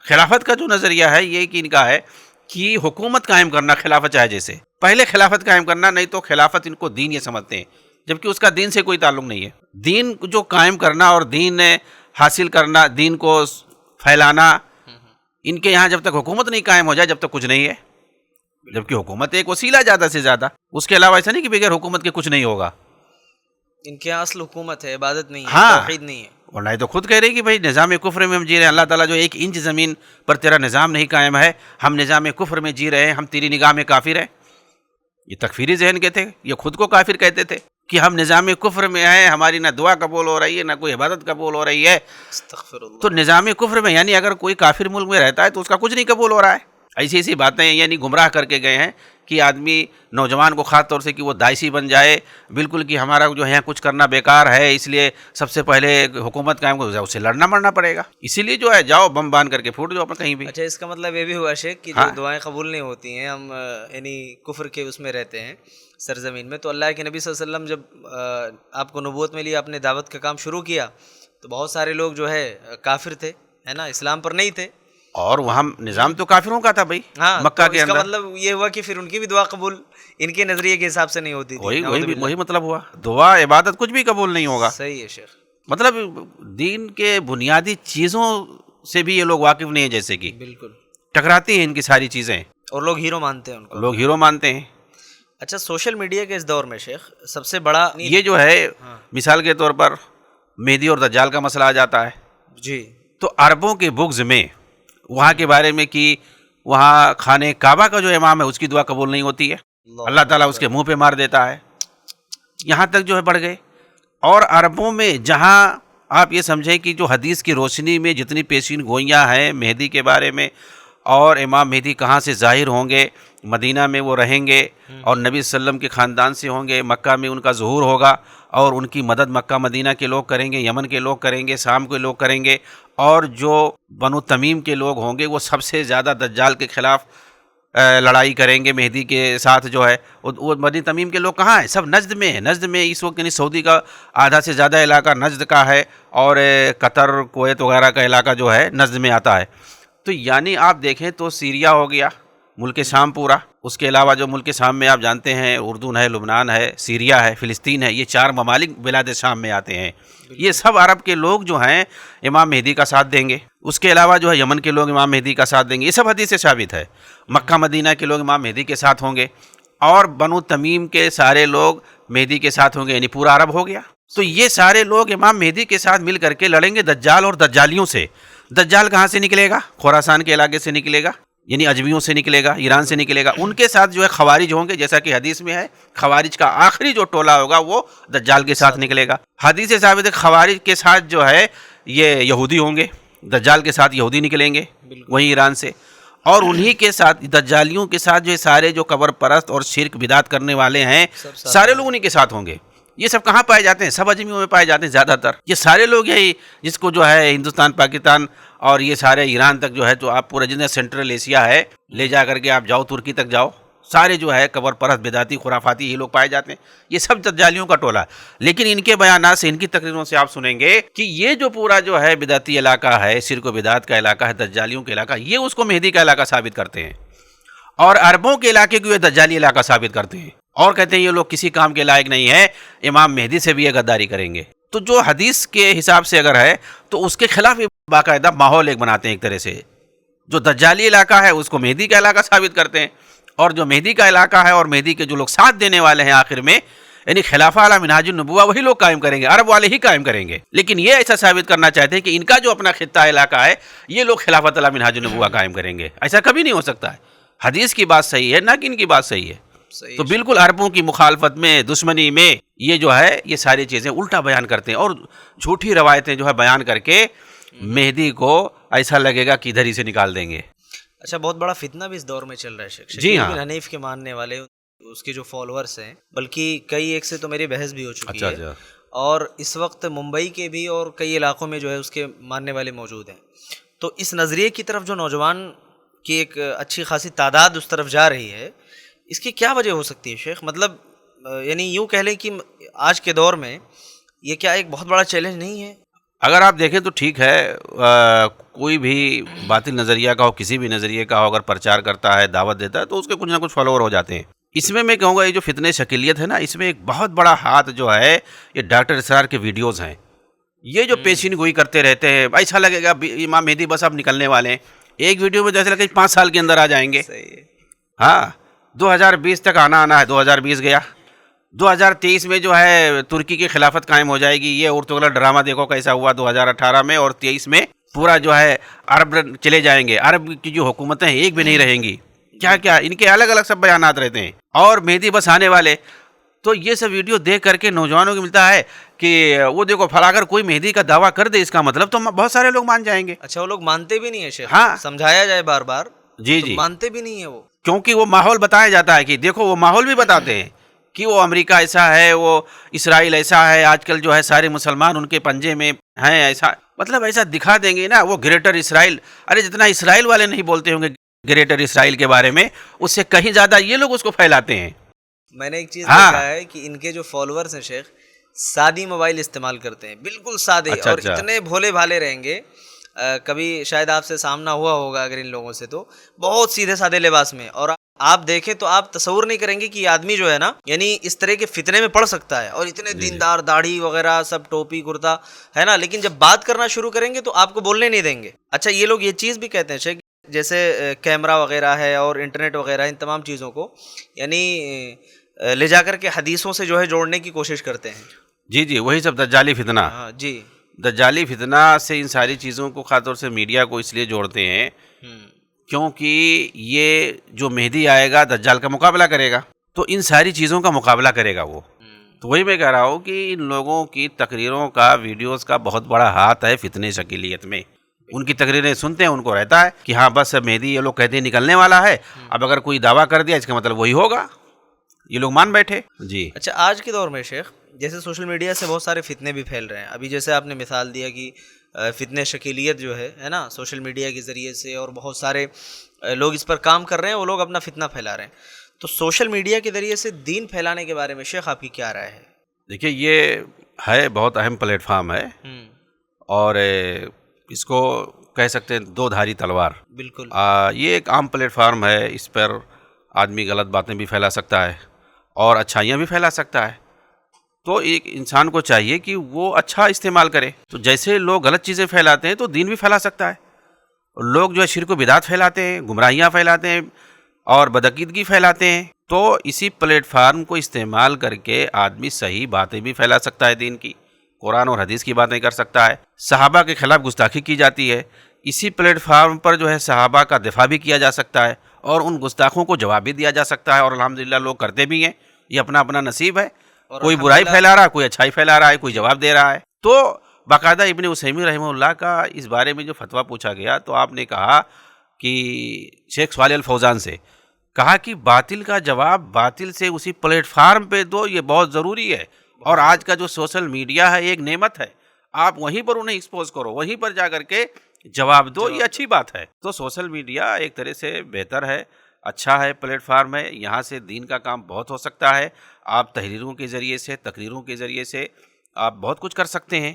خلافت کا جو نظریہ ہے یہ کہ ان کا ہے کہ حکومت قائم کرنا، خلافت چاہے جیسے پہلے خلافت قائم کرنا، نہیں تو خلافت ان کو دین یہ سمجھتے ہیں، جبکہ اس کا دین سے کوئی تعلق نہیں ہے. دین جو قائم کرنا اور دین حاصل کرنا، دین کو پھیلانا، ان کے یہاں جب تک حکومت نہیں قائم ہو جائے جب تک کچھ نہیں ہے. جبکہ حکومت ایک وسیلہ زیادہ سے زیادہ، اس کے علاوہ ایسا نہیں کہ بغیر حکومت کے کچھ نہیں ہوگا. ان کے اصل حکومت ہے، عبادت نہیں ہے، ہاں، توحید نہیں ہے. ورنہ تو خود کہہ رہی کہ بھائی نظام کفر میں ہم جی رہے ہیں، اللہ تعالیٰ جو 1 انچ زمین پر تیرا نظام نہیں قائم ہے، ہم نظام کفر میں جی رہے ہیں، ہم تیری نگاہ میں کافر ہیں. یہ تکفیری ذہن کے تھے، یہ خود کو کافر کہتے تھے کہ ہم نظام کفر میں ہیں، ہماری نہ دعا قبول ہو رہی ہے نہ کوئی عبادت قبول ہو رہی ہے. استغفر اللہ. تو نظام کفر میں یعنی اگر کوئی کافر ملک میں رہتا ہے تو اس کا کچھ نہیں قبول ہو رہا ہے. ایسی ایسی باتیں یعنی گمراہ کر کے گئے ہیں کہ آدمی نوجوان کو خاص طور سے کہ وہ داعشی بن جائے بالکل، کہ ہمارا جو ہے کچھ کرنا بیکار ہے، اس لیے سب سے پہلے حکومت قائم کرو، اس سے لڑنا مرنا پڑے گا. اسی لیے جو ہے جاؤ بم باندھ کر کے پھوٹ جاؤ کہیں بھی. اچھا، اس کا مطلب یہ بھی ہوا شیخ کہ جو دعائیں قبول نہیں ہوتی ہیں، ہم یعنی کفر کے اس میں رہتے ہیں سرزمین میں، تو اللہ کے نبی صلی اللہ علیہ وسلم جب آپ کو نبوت میں لیا، آپ نے دعوت کا کام شروع کیا، تو بہت سارے لوگ جو ہے کافر تھے، ہے نا، اسلام پر نہیں تھے، اور وہاں نظام تو کافروں کا تھا بھائی. ہاں، مکہ تو کے اس کا اندر مطلب یہ ہوا کہ پھر ان کی بھی دعا قبول ان کے نظریے کے حساب سے نہیں ہوتی تھی. وہی مطلب ہوا، دعا عبادت کچھ بھی قبول نہیں ہوگا. صحیح ہے شیخ. مطلب دین کے بنیادی چیزوں سے بھی یہ لوگ واقف نہیں ہیں، جیسے کہ بالکل ٹکراتی ہیں ان کی ساری چیزیں، اور لوگ ہیرو مانتے ہیں ان کو، لوگ ہیرو مانتے ہیں. اچھا، سوشل میڈیا کے اس دور میں شیخ سب سے بڑا یہ جو ہے مثال کے طور پر مہدی اور دجال کا مسئلہ آ جاتا ہے. جی. تو عربوں کے بغض میں وہاں کے بارے میں کہ وہاں خانہ کعبہ کا جو امام ہے اس کی دعا قبول نہیں ہوتی ہے، اللہ تعالیٰ اس کے منہ پہ مار دیتا ہے. یہاں تک جو ہے بڑھ گئے. اور عربوں میں جہاں آپ یہ سمجھیں کہ جو حدیث کی روشنی میں جتنی پیشین گوئیاں ہیں مہدی کے بارے میں، اور امام مہدی کہاں سے ظاہر ہوں گے، مدینہ میں وہ رہیں گے اور نبی صلی اللہ علیہ وسلم کے خاندان سے ہوں گے، مکہ میں ان کا ظہور ہوگا اور ان کی مدد مکہ مدینہ کے لوگ کریں گے، یمن کے لوگ کریں گے، شام کے لوگ کریں گے، اور جو بنو تمیم کے لوگ ہوں گے وہ سب سے زیادہ دجال کے خلاف لڑائی کریں گے مہدی کے ساتھ. جو ہے وہ بنی تمیم کے لوگ کہاں ہیں؟ سب نجد میں ہیں. نجد میں اس وقت یعنی سعودی کا آدھا سے زیادہ علاقہ نجد کا ہے، اور قطر کویت وغیرہ کا علاقہ جو ہے نجد میں آتا ہے. تو یعنی آپ دیکھیں تو سیریا ہو گیا، ملک شام پورا، اس کے علاوہ جو ملک شام میں آپ جانتے ہیں اردن ہے، لبنان ہے، سیریا ہے، فلسطین ہے، یہ 4 ممالک بلاد شام میں آتے ہیں. یہ سب عرب کے لوگ جو ہیں امام مہدی کا ساتھ دیں گے. اس کے علاوہ جو ہے یمن کے لوگ امام مہدی کا ساتھ دیں گے. یہ سب حدیث سے ثابت ہے. مکہ مدینہ کے لوگ امام مہدی کے ساتھ ہوں گے، اور بنو تمیم کے سارے لوگ مہدی کے ساتھ ہوں گے، یعنی پورا عرب ہو گیا. تو یہ سارے لوگ امام مہدی کے ساتھ مل کر کے لڑیں گے دجال اور دجالیوں سے. دجال کہاں سے نکلے گا؟ خراسان کے علاقے سے نکلے گا، یعنی اجمیوں سے نکلے گا، ایران سے نکلے گا. ان کے ساتھ جو ہے خوارج ہوں گے، جیسا کہ حدیث میں ہے خوارج کا آخری جو ٹولہ ہوگا وہ دجال کے ساتھ نکلے گا. حدیث سے ثابت ہے خوارج کے ساتھ جو ہے یہ یہودی ہوں گے، دجال کے ساتھ یہودی نکلیں گے وہیں ایران سے، اور انہی کے ساتھ دجالیوں کے ساتھ جو سارے جو قبر پرست اور شرک بدعت کرنے والے ہیں سارے لوگ انہی کے ساتھ ہوں گے. یہ سب کہاں پائے جاتے ہیں؟ سب اجمیوں میں پائے جاتے ہیں زیادہ تر. یہ سارے لوگ یہی جس کو جو ہے ہندوستان، پاکستان اور یہ سارے ایران تک جو ہے، تو آپ پورا جتنا سینٹرل ایشیا ہے لے جا کر کے آپ جاؤ، ترکی تک جاؤ، سارے جو ہے قبر پرست بدعتی خرافاتی یہ لوگ پائے جاتے ہیں. یہ سب دجالیوں کا ٹولہ. لیکن ان کے بیانات سے، ان کی تقریروں سے آپ سنیں گے کہ یہ جو پورا جو ہے بدعتی علاقہ ہے، شرک و بدعت کا علاقہ ہے، دجالیوں کا علاقہ، یہ اس کو مہدی کا علاقہ ثابت کرتے ہیں، اور عربوں کے علاقے کو یہ دجالی علاقہ ثابت کرتے ہیں، اور کہتے ہیں یہ لوگ کسی کام کے لائق نہیں ہے، امام مہدی سے بھی یہ غداری کریں گے. تو جو حدیث کے حساب سے اگر ہے تو اس کے خلاف باقاعدہ ماحول ایک بناتے ہیں. ایک طرح سے جو دجالی علاقہ ہے اس کو مہدی کا علاقہ ثابت کرتے ہیں، اور جو مہدی کا علاقہ ہے اور مہدی کے جو لوگ ساتھ دینے والے ہیں آخر میں یعنی خلافہ علی منہاج النبوہ وہی لوگ قائم کریں گے، عرب والے ہی قائم کریں گے، لیکن یہ ایسا ثابت کرنا چاہتے ہیں کہ ان کا جو اپنا خطہ علاقہ ہے یہ لوگ خلافت علی منہاج النبوہ قائم کریں گے. ایسا کبھی نہیں ہو سکتا ہے. حدیث کی بات صحیح ہے، نہ کہ ان کی بات صحیح ہے. تو بالکل عربوں کی مخالفت میں، دشمنی میں یہ جو ہے یہ ساری چیزیں الٹا بیان کرتے ہیں اور جھوٹی روایتیں جو ہے بیان کر کے مہدی کو ایسا لگے گا کہ ادھر ہی سے نکال دیں گے. اچھا، بہت بڑا فتنہ بھی اس دور میں چل رہا ہے شیخ. جی ہاں. بن حنیف کے ماننے والے، اس کے جو فالوورس ہیں، بلکہ کئی ایک سے تو میری بحث بھی ہو چکی ہے. اور اس وقت ممبئی کے بھی اور کئی علاقوں میں جو ہے اس کے ماننے والے موجود ہیں. تو اس نظریے کی طرف جو نوجوان کی ایک اچھی خاصی تعداد اس طرف جا رہی ہے، اس کی کیا وجہ ہو سکتی ہے شیخ؟ مطلب یعنی یوں کہہ لیں کہ آج کے دور میں یہ کیا ایک بہت بڑا چیلنج نہیں ہے؟ اگر آپ دیکھیں تو ٹھیک ہے، کوئی بھی باطل نظریہ کا ہو، کسی بھی نظریے کا ہو، اگر پرچار کرتا ہے، دعوت دیتا ہے تو اس کے کچھ نہ کچھ فالوور ہو جاتے ہیں. اس میں کہوں گا یہ جو فتنہ شکیلیت ہے نا، اس میں ایک بہت بڑا ہاتھ جو ہے یہ ڈاکٹر اسرار کے ویڈیوز ہیں. یہ جو پیشین گوئی کرتے رہتے ہیں، ایسا لگے گا امام مہدی بس اب نکلنے والے ہیں. ایک ویڈیو میں جیسے لگے 5 سال کے اندر آ جائیں گے. ہاں، 2020 تک آنا ہے. 2020 گیا، 2023 میں جو ہے ترکی کی خلافت قائم ہو جائے گی. یہ ارطغرل ڈرامہ دیکھو کیسا ہوا 2018 میں، اور 23 میں پورا جو ہے عرب چلے جائیں گے. عرب کی جو حکومتیں ہیں ایک بھی نہیں رہیں گی. کیا کیا ان کے الگ الگ سب بیانات رہتے ہیں، اور مہدی بس آنے والے. تو یہ سب ویڈیو دیکھ کر کے نوجوانوں کو ملتا ہے کہ وہ دیکھو فلاں اگر کوئی مہدی کا دعویٰ کر دے اس کا مطلب تو بہت سارے لوگ مان جائیں گے. اچھا، وہ لوگ مانتے بھی نہیں ہیں شیخ. ہاں، سمجھایا جائے بار بار. جی جی، مانتے بھی نہیں ہیں وہ، کیونکہ وہ ماحول بتایا جاتا ہے کہ دیکھو، وہ ماحول بھی بتاتے ہیں کہ وہ امریکہ ایسا ہے، وہ اسرائیل ایسا ہے، آج کل جو ہے سارے مسلمان ان کے پنجے میں ہیں. ایسا مطلب ایسا دکھا دیں گے نا، وہ گریٹر اسرائیل. ارے جتنا اسرائیل والے نہیں بولتے ہوں گے گریٹر اسرائیل کے بارے میں، اس سے کہیں زیادہ یہ لوگ اس کو پھیلاتے ہیں. میں نے ایک چیز دیکھا ہے کہ ان کے جو فالوورز ہیں شیخ، سادی موبائل استعمال کرتے ہیں، بالکل سادے. اور اتنے بھولے بھالے رہیں گے. کبھی شاید آپ سے سامنا ہوا ہوگا اگر ان لوگوں سے، تو بہت سیدھے سادے لباس میں. اور آپ دیکھیں تو آپ تصور نہیں کریں گے کہ یہ آدمی جو ہے نا، یعنی اس طرح کے فتنے میں پڑ سکتا ہے. اور اتنے دیندار، داڑھی وغیرہ سب، ٹوپی کرتا ہے نا، لیکن جب بات کرنا شروع کریں گے تو آپ کو بولنے نہیں دیں گے. اچھا، یہ لوگ یہ چیز بھی کہتے ہیں شیخ، جیسے کیمرہ وغیرہ ہے اور انٹرنیٹ وغیرہ، ان تمام چیزوں کو یعنی لے جا کر کے حدیثوں سے جو ہے جوڑنے کی کوشش کرتے ہیں. جی جی، وہی سب دجالی فتنہ. ہاں جی، دجالی فتنہ سے ان ساری چیزوں کو خاص طور سے میڈیا کو اس لیے جوڑتے ہیں کیونکہ یہ جو مہدی آئے گا دجال کا مقابلہ کرے گا، تو ان ساری چیزوں کا مقابلہ کرے گا وہ. تو وہی میں کہہ رہا ہوں کہ ان لوگوں کی تقریروں کا، ویڈیوز کا بہت بڑا ہاتھ ہے فتنہ شکیلیت میں. ان کی تقریریں سنتے ہیں، ان کو رہتا ہے کہ ہاں بس مہدی یہ لوگ کہتے ہیں نکلنے والا ہے، اب اگر کوئی دعویٰ کر دیا اس کا مطلب وہی ہوگا. یہ لوگ مان بیٹھے. جی. اچھا، آج کے دور میں شیخ جیسے سوشل میڈیا سے بہت سارے فتنے بھی پھیل رہے ہیں. ابھی جیسے آپ نے مثال دیا کہ فتنہ شکیلیت جو ہے نا، سوشل میڈیا کے ذریعے سے، اور بہت سارے لوگ اس پر کام کر رہے ہیں، وہ لوگ اپنا فتنہ پھیلا رہے ہیں. تو سوشل میڈیا کے ذریعے سے دین پھیلانے کے بارے میں شیخ آپ کی کیا رائے ہے؟ دیکھیے، یہ ہے بہت اہم پلیٹ فارم ہے، اور اس کو کہہ سکتے ہیں دو دھاری تلوار. بالکل. یہ ایک عام پلیٹ فارم ہے، اس پر آدمی غلط باتیں بھی پھیلا سکتا ہے اور اچھائیاں بھی پھیلا سکتا ہے. تو ایک انسان کو چاہیے کہ وہ اچھا استعمال کرے. تو جیسے لوگ غلط چیزیں پھیلاتے ہیں تو دین بھی پھیلا سکتا ہے. لوگ جو ہے شرک و بدعت پھیلاتے ہیں، گمراہیاں پھیلاتے ہیں اور بدعقیدگی پھیلاتے ہیں. تو اسی پلیٹ فارم کو استعمال کر کے آدمی صحیح باتیں بھی پھیلا سکتا ہے، دین کی، قرآن اور حدیث کی باتیں کر سکتا ہے. صحابہ کے خلاف گستاخی کی جاتی ہے، اسی پلیٹ فارم پر جو ہے صحابہ کا دفاع بھی کیا جا سکتا ہے اور ان گستاخوں کو جواب بھی دیا جا سکتا ہے. اور الحمدللہ لوگ کرتے بھی ہیں. یہ اپنا اپنا نصیب ہے. کوئی برائی پھیلا رہا ہے، کوئی اچھائی پھیلا رہا ہے، کوئی جواب دے رہا ہے. تو باقاعدہ ابن عثیمین رحمہ اللہ کا اس بارے میں جو فتویٰ پوچھا گیا تو آپ نے کہا کہ شیخ صالح الفوزان سے کہا کہ باطل کا جواب باطل سے اسی پلیٹ فارم پہ دو، یہ بہت ضروری ہے. اور آج کا جو سوشل میڈیا ہے ایک نعمت ہے، آپ وہیں پر انہیں ایکسپوز کرو، وہیں پر جا کر کے جواب دو، یہ اچھی بات ہے. تو سوشل میڈیا ایک طرح سے بہتر ہے، اچھا ہے، پلیٹ فارم ہے. یہاں سے دین کا کام بہت ہو سکتا ہے. آپ تحریروں کے ذریعے سے، تقریروں کے ذریعے سے آپ بہت کچھ کر سکتے ہیں.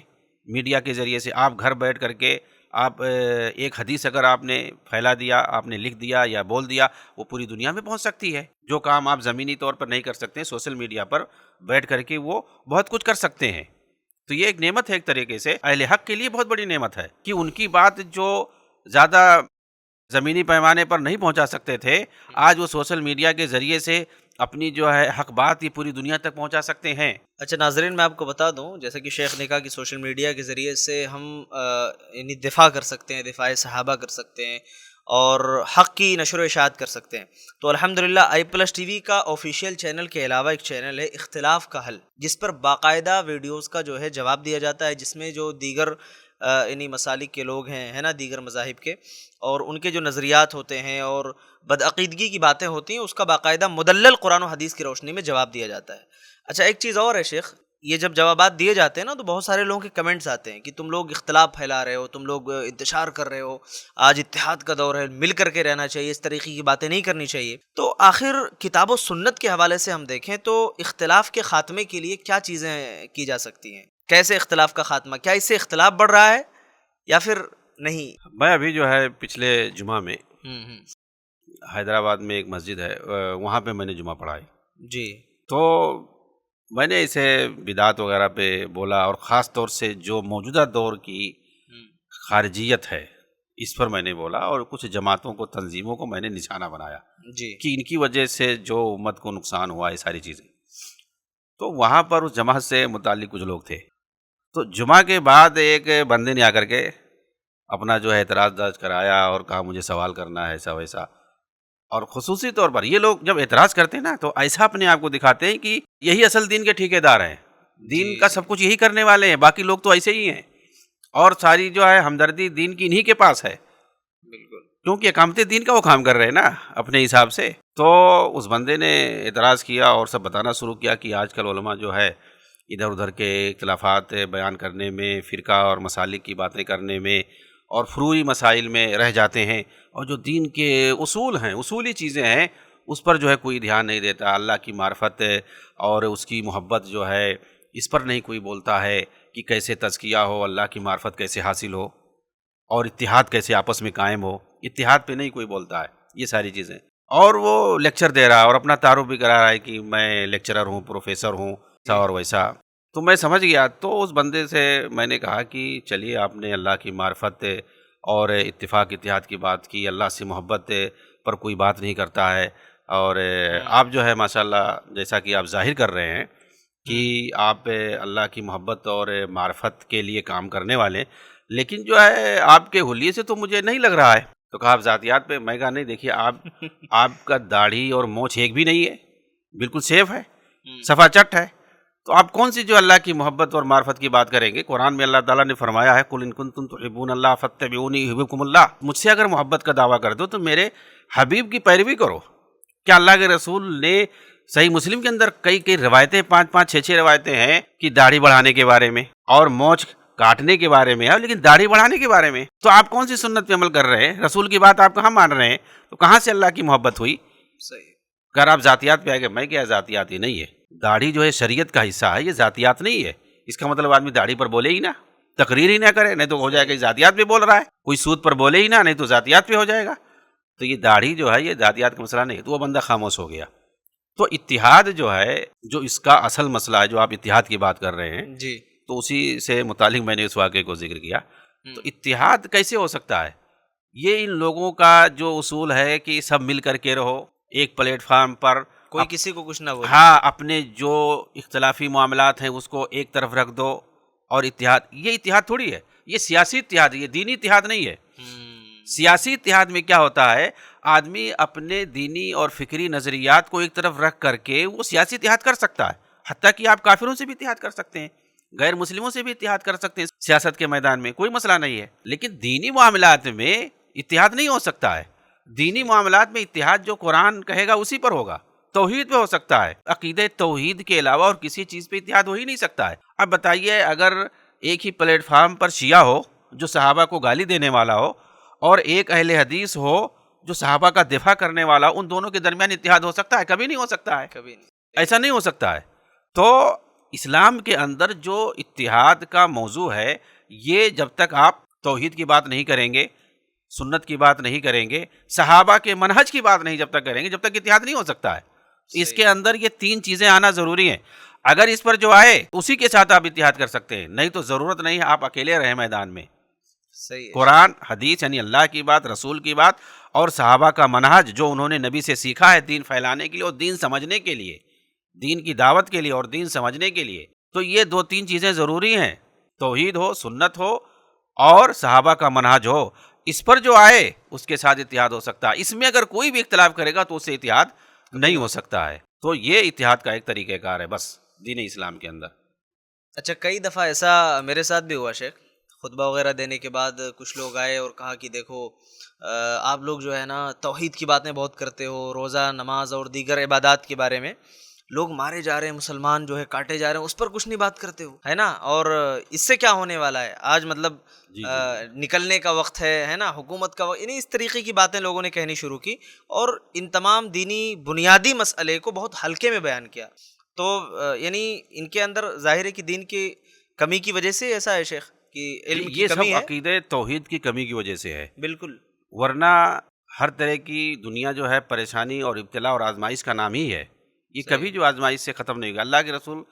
میڈیا کے ذریعے سے آپ گھر بیٹھ کر کے آپ ایک حدیث اگر آپ نے پھیلا دیا، آپ نے لکھ دیا یا بول دیا، وہ پوری دنیا میں پہنچ سکتی ہے. جو کام آپ زمینی طور پر نہیں کر سکتے، سوشل میڈیا پر بیٹھ کر کے وہ بہت کچھ کر سکتے ہیں. تو یہ ایک نعمت ہے، ایک طریقے سے اہل حق کے لیے بہت بڑی نعمت ہے کہ ان کی بات جو زیادہ زمینی پیمانے پر نہیں پہنچا سکتے تھے، آج وہ سوشل میڈیا کے ذریعے سے اپنی جو ہے حق بات یہ پوری دنیا تک پہنچا سکتے ہیں۔ اچھا ناظرین، میں آپ کو بتا دوں، جیسا کہ شیخ نے کہا کہ سوشل میڈیا کے ذریعے سے ہم یعنی دفاع کر سکتے ہیں، دفاع صحابہ کر سکتے ہیں اور حق کی نشر و اشاعت کر سکتے ہیں۔ تو الحمدللہ iPlusTV کا آفیشیل چینل کے علاوہ ایک چینل ہے اختلاف کا حل، جس پر باقاعدہ ویڈیوز کا جو ہے جواب دیا جاتا ہے، جس میں جو دیگر یعنی مسالک کے لوگ ہیں ہے نا، دیگر مذاہب کے، اور ان کے جو نظریات ہوتے ہیں اور بدعقیدگی کی باتیں ہوتی ہیں، اس کا باقاعدہ مدلل قرآن و حدیث کی روشنی میں جواب دیا جاتا ہے۔ اچھا ایک چیز اور ہے شیخ، یہ جب جوابات دیے جاتے ہیں نا تو بہت سارے لوگوں کے کمنٹس آتے ہیں کہ تم لوگ اختلاف پھیلا رہے ہو، تم لوگ انتشار کر رہے ہو، آج اتحاد کا دور ہے، مل کر کے رہنا چاہیے، اس طریقے کی باتیں نہیں کرنی چاہیے۔ تو آخر کتاب و سنت کے حوالے سے ہم دیکھیں تو اختلاف کے خاتمے کے لیے کیا چیزیں کی جا سکتی ہیں؟ کیسے اختلاف کا خاتمہ؟ کیا اس سے اختلاف بڑھ رہا ہے یا پھر نہیں؟ میں ابھی جو ہے پچھلے جمعہ میں حیدرآباد میں ایک مسجد ہے، وہاں پہ میں نے جمعہ پڑھائی جی، تو میں نے اسے بدعت وغیرہ پہ بولا، اور خاص طور سے جو موجودہ دور کی خارجیت ہے اس پر میں نے بولا، اور کچھ جماعتوں کو، تنظیموں کو میں نے نشانہ بنایا جی، کہ ان کی وجہ سے جو امت کو نقصان ہوا، یہ ساری چیزیں۔ تو وہاں پر اس جماعت سے متعلق کچھ لوگ تھے، تو جمعہ کے بعد ایک بندے نے آ کر کے اپنا جو ہے اعتراض درج کرایا اور کہا مجھے سوال کرنا ہے ایسا ویسا۔ اور خصوصی طور پر یہ لوگ جب اعتراض کرتے ہیں نا تو ایسا اپنے آپ کو دکھاتے ہیں کہ یہی اصل دین کے ٹھیکیدار ہیں، دین کا سب کچھ یہی کرنے والے ہیں، باقی لوگ تو ایسے ہی ہیں، اور ساری جو ہے ہمدردی دین کی انہی کے پاس ہے، بالکل، کیونکہ اقامت دین کا وہ کام کر رہے ہیں نا اپنے حساب سے۔ تو اس بندے نے اعتراض کیا اور سب بتانا شروع کیا کہ آج کل علماء جو ہے ادھر ادھر کے اختلافات بیان کرنے میں، فرقہ اور مسالک کی باتیں کرنے میں اور فروعی مسائل میں رہ جاتے ہیں، اور جو دین کے اصول ہیں، اصولی چیزیں ہیں، اس پر جو ہے کوئی دھیان نہیں دیتا۔ اللہ کی معرفت اور اس کی محبت جو ہے اس پر نہیں کوئی بولتا ہے کہ کیسے تزکیہ ہو، اللہ کی معرفت کیسے حاصل ہو، اور اتحاد کیسے آپس میں قائم ہو، اتحاد پہ نہیں کوئی بولتا ہے، یہ ساری چیزیں۔ اور وہ لیکچر دے رہا ہے اور اپنا تعارف بھی کرا رہا ہے کہ میں لیکچرر ہوں، پروفیسر ہوں، ایسا اور ویسا۔ تو میں سمجھ گیا، تو اس بندے سے میں نے کہا کہ چلیے آپ نے اللہ کی معرفت اور اتفاق اتحاد کی بات کی، اللہ سے محبت پر کوئی بات نہیں کرتا ہے، اور آپ جو ہے ماشاءاللہ جیسا کہ آپ ظاہر کر رہے ہیں کہ آپ اللہ کی محبت اور معرفت کے لیے کام کرنے والے، لیکن جو ہے آپ کے حلیے سے تو مجھے نہیں لگ رہا ہے۔ تو کہا آپ ذاتیات پہ؟ میں کہا نہیں، دیکھیے آپ کا داڑھی اور مونچھ ایک بھی نہیں ہے، بالکل سیف ہے، صفا چٹ ہے، تو آپ کون سی جو اللہ کی محبت اور معرفت کی بات کریں گے؟ قرآن میں اللہ تعالیٰ نے فرمایا ہے قُلْ إِن كُنتُمْ تُحِبُّونَ اللَّهَ فَاتَّبِعُونِي يُحْبِبْكُمُ اللَّهُ، مجھ سے اگر محبت کا دعویٰ کر دو تو میرے حبیب کی پیروی کرو۔ کیا اللہ کے رسول نے صحیح مسلم کے اندر کئی روایتیں، 5 6 روایتیں ہیں کہ داڑھی بڑھانے کے بارے میں اور مونچھ کاٹنے کے بارے میں ہے، لیکن داڑھی بڑھانے کے بارے میں تو آپ کون سی سنت پہ عمل کر رہے ہیں؟ رسول کی بات آپ کہاں مان رہے ہیں؟ تو کہاں سے اللہ کی محبت ہوئی؟ صحیح۔ اگر آپ ذاتیات پہ آ گئے، میں کیا ذاتیات ہی نہیں ہے، داڑھی جو ہے شریعت کا حصہ ہے، یہ ذاتیات نہیں ہے۔ اس کا مطلب آدمی داڑھی پر بولے ہی نہ، تقریر ہی نہ کرے، نہیں تو ہو جائے گا ذاتیات پہ بول رہا ہے، کوئی سود پر بولے ہی نہ، نہیں تو ذاتیات پہ ہو جائے گا۔ تو یہ داڑھی جو ہے یہ ذاتیات کا مسئلہ نہیں ہے، تو وہ بندہ خاموش ہو گیا۔ تو اتحاد جو ہے، جو اس کا اصل مسئلہ ہے، جو آپ اتحاد کی بات کر رہے ہیں، جی، تو اسی سے متعلق میں نے اس واقعے کو ذکر کیا۔ تو اتحاد کیسے ہو سکتا ہے؟ یہ ان لوگوں کا جو اصول ہے کہ سب مل کر کے رہو، ایک پلیٹ فارم پر، کوئی کسی کو کچھ نہ بولے، ہاں، اپنے جو اختلافی معاملات ہیں اس کو ایک طرف رکھ دو، اور اتحاد، یہ اتحاد تھوڑی ہے، یہ سیاسی اتحاد ہے، یہ دینی اتحاد نہیں ہے۔ سیاسی اتحاد میں کیا ہوتا ہے؟ آدمی اپنے دینی اور فکری نظریات کو ایک طرف رکھ کر کے وہ سیاسی اتحاد کر سکتا ہے، حتیٰ کہ آپ کافروں سے بھی اتحاد کر سکتے ہیں، غیر مسلموں سے بھی اتحاد کر سکتے ہیں سیاست کے میدان میں، کوئی مسئلہ نہیں ہے۔ لیکن دینی معاملات میں اتحاد نہیں ہو سکتا ہے۔ دینی معاملات میں اتحاد جو قرآن کہے گا اسی پر ہوگا، توحید پہ ہو سکتا ہے، عقیدہ توحید کے علاوہ اور کسی چیز پہ اتحاد ہو ہی نہیں سکتا ہے۔ اب بتائیے، اگر ایک ہی پلیٹ فارم پر شیعہ ہو جو صحابہ کو گالی دینے والا ہو، اور ایک اہل حدیث ہو جو صحابہ کا دفاع کرنے والا، ان دونوں کے درمیان اتحاد ہو سکتا ہے؟ کبھی نہیں ہو سکتا ہے، کبھی نہیں، ایسا نہیں ہو سکتا ہے۔ تو اسلام کے اندر جو اتحاد کا موضوع ہے، یہ جب تک آپ توحید کی بات نہیں کریں گے، سنت کی بات نہیں کریں گے، صحابہ کے منہج کی بات نہیں جب تک کریں گے، جب تک اتحاد نہیں ہو سکتا ہے۔ اس کے اندر یہ 3 چیزیں آنا ضروری ہیں۔ اگر اس پر جو آئے اسی کے ساتھ آپ اتحاد کر سکتے ہیں، نہیں تو ضرورت نہیں ہے آپ اکیلے رہیں میدان میں۔ صحیح ہے۔ قرآن، حدیث یعنی اللہ کی بات، رسول کی بات اور صحابہ کا منہج جو انہوں نے نبی سے سیکھا ہے دین پھیلانے کے لیے اور دین سمجھنے کے لیے، دین کی دعوت کے لیے اور دین سمجھنے کے لیے، تو یہ 2-3 چیزیں ضروری ہیں، توحید ہو، سنت ہو اور صحابہ کا منہج ہو. اس پر جو آئے اس کے ساتھ اتحاد ہو سکتا ہے. اس میں اگر کوئی بھی اختلاف کرے گا تو اس سے اتحاد نہیں ہو سکتا ہے. تو یہ اتحاد کا ایک طریقہ کار ہے بس دین اسلام کے اندر. اچھا، کئی دفعہ ایسا میرے ساتھ بھی ہوا شیخ، خطبہ وغیرہ دینے کے بعد کچھ لوگ آئے اور کہا کہ دیکھو آپ لوگ جو ہے نا توحید کی باتیں بہت کرتے ہو، روزہ، نماز اور دیگر عبادات کے بارے میں لوگ مارے جا رہے ہیں، مسلمان جو ہے کاٹے جا رہے ہیں، اس پر کچھ نہیں بات کرتے ہو، ہے نا، اور اس سے کیا ہونے والا ہے آج، مطلب نکلنے کا وقت ہے نا، حکومت کا وقت، یعنی اس طریقے کی باتیں لوگوں نے کہنی شروع کی اور ان تمام دینی بنیادی مسئلے کو بہت ہلکے میں بیان کیا. تو یعنی ان کے اندر ظاہر ہے کہ دین کی کمی کی وجہ سے ایسا ہے شیخ کہ علم کی یہ کمی سب ہے. عقیدے توحید کی کمی کی وجہ سے ہے، بالکل. ورنہ ہر طرح کی دنیا جو ہے پریشانی اور ابتلا اور آزمائش کا نام ہی ہے. یہ کبھی جو آزمائش سے ختم نہیں ہوگا. اللہ کے رسول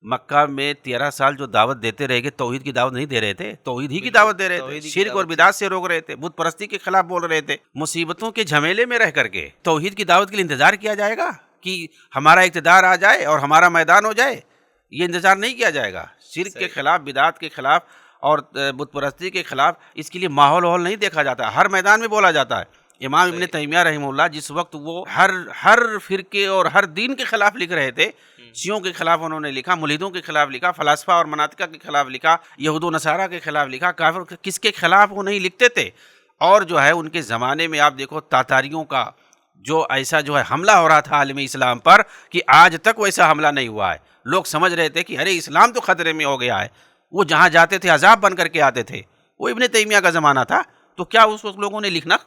مکہ میں 13 سال جو دعوت دیتے رہے گے، توحید کی دعوت نہیں دے رہے تھے، توحید ہی کی دعوت دے رہے تھے، شرک اور بدعت سے روک رہے تھے، بت پرستی کے خلاف بول رہے تھے. مصیبتوں کے جھمیلے میں رہ کر کے توحید کی دعوت کے لیے انتظار کیا جائے گا کہ ہمارا اقتدار آ جائے اور ہمارا میدان ہو جائے؟ یہ انتظار نہیں کیا جائے گا. شرک کے خلاف، بدعت کے خلاف اور بت پرستی کے خلاف اس کے لیے ماحول نہیں دیکھا جاتا، ہر میدان میں بولا جاتا ہے. امام ابن تیمیہ رحمہ اللہ جس وقت وہ ہر فرقے اور ہر دین کے خلاف لکھ رہے تھے، شیعوں کے خلاف انہوں نے لکھا، ملحدوں کے خلاف لکھا، فلاسفہ اور مناطقہ کے خلاف لکھا، یہود و نصارہ کے خلاف لکھا، کافر کس کے خلاف وہ نہیں لکھتے تھے. اور جو ہے ان کے زمانے میں آپ دیکھو تاتاریوں کا جو ایسا جو ہے حملہ ہو رہا تھا عالم اسلام پر کہ آج تک ویسا حملہ نہیں ہوا ہے. لوگ سمجھ رہے تھے کہ ارے اسلام تو خطرے میں ہو گیا ہے. وہ جہاں جاتے تھے عذاب بن کر کے آتے تھے. وہ ابن تیمیہ کا زمانہ تھا، تو کیا اس وقت لوگوں نے لکھنا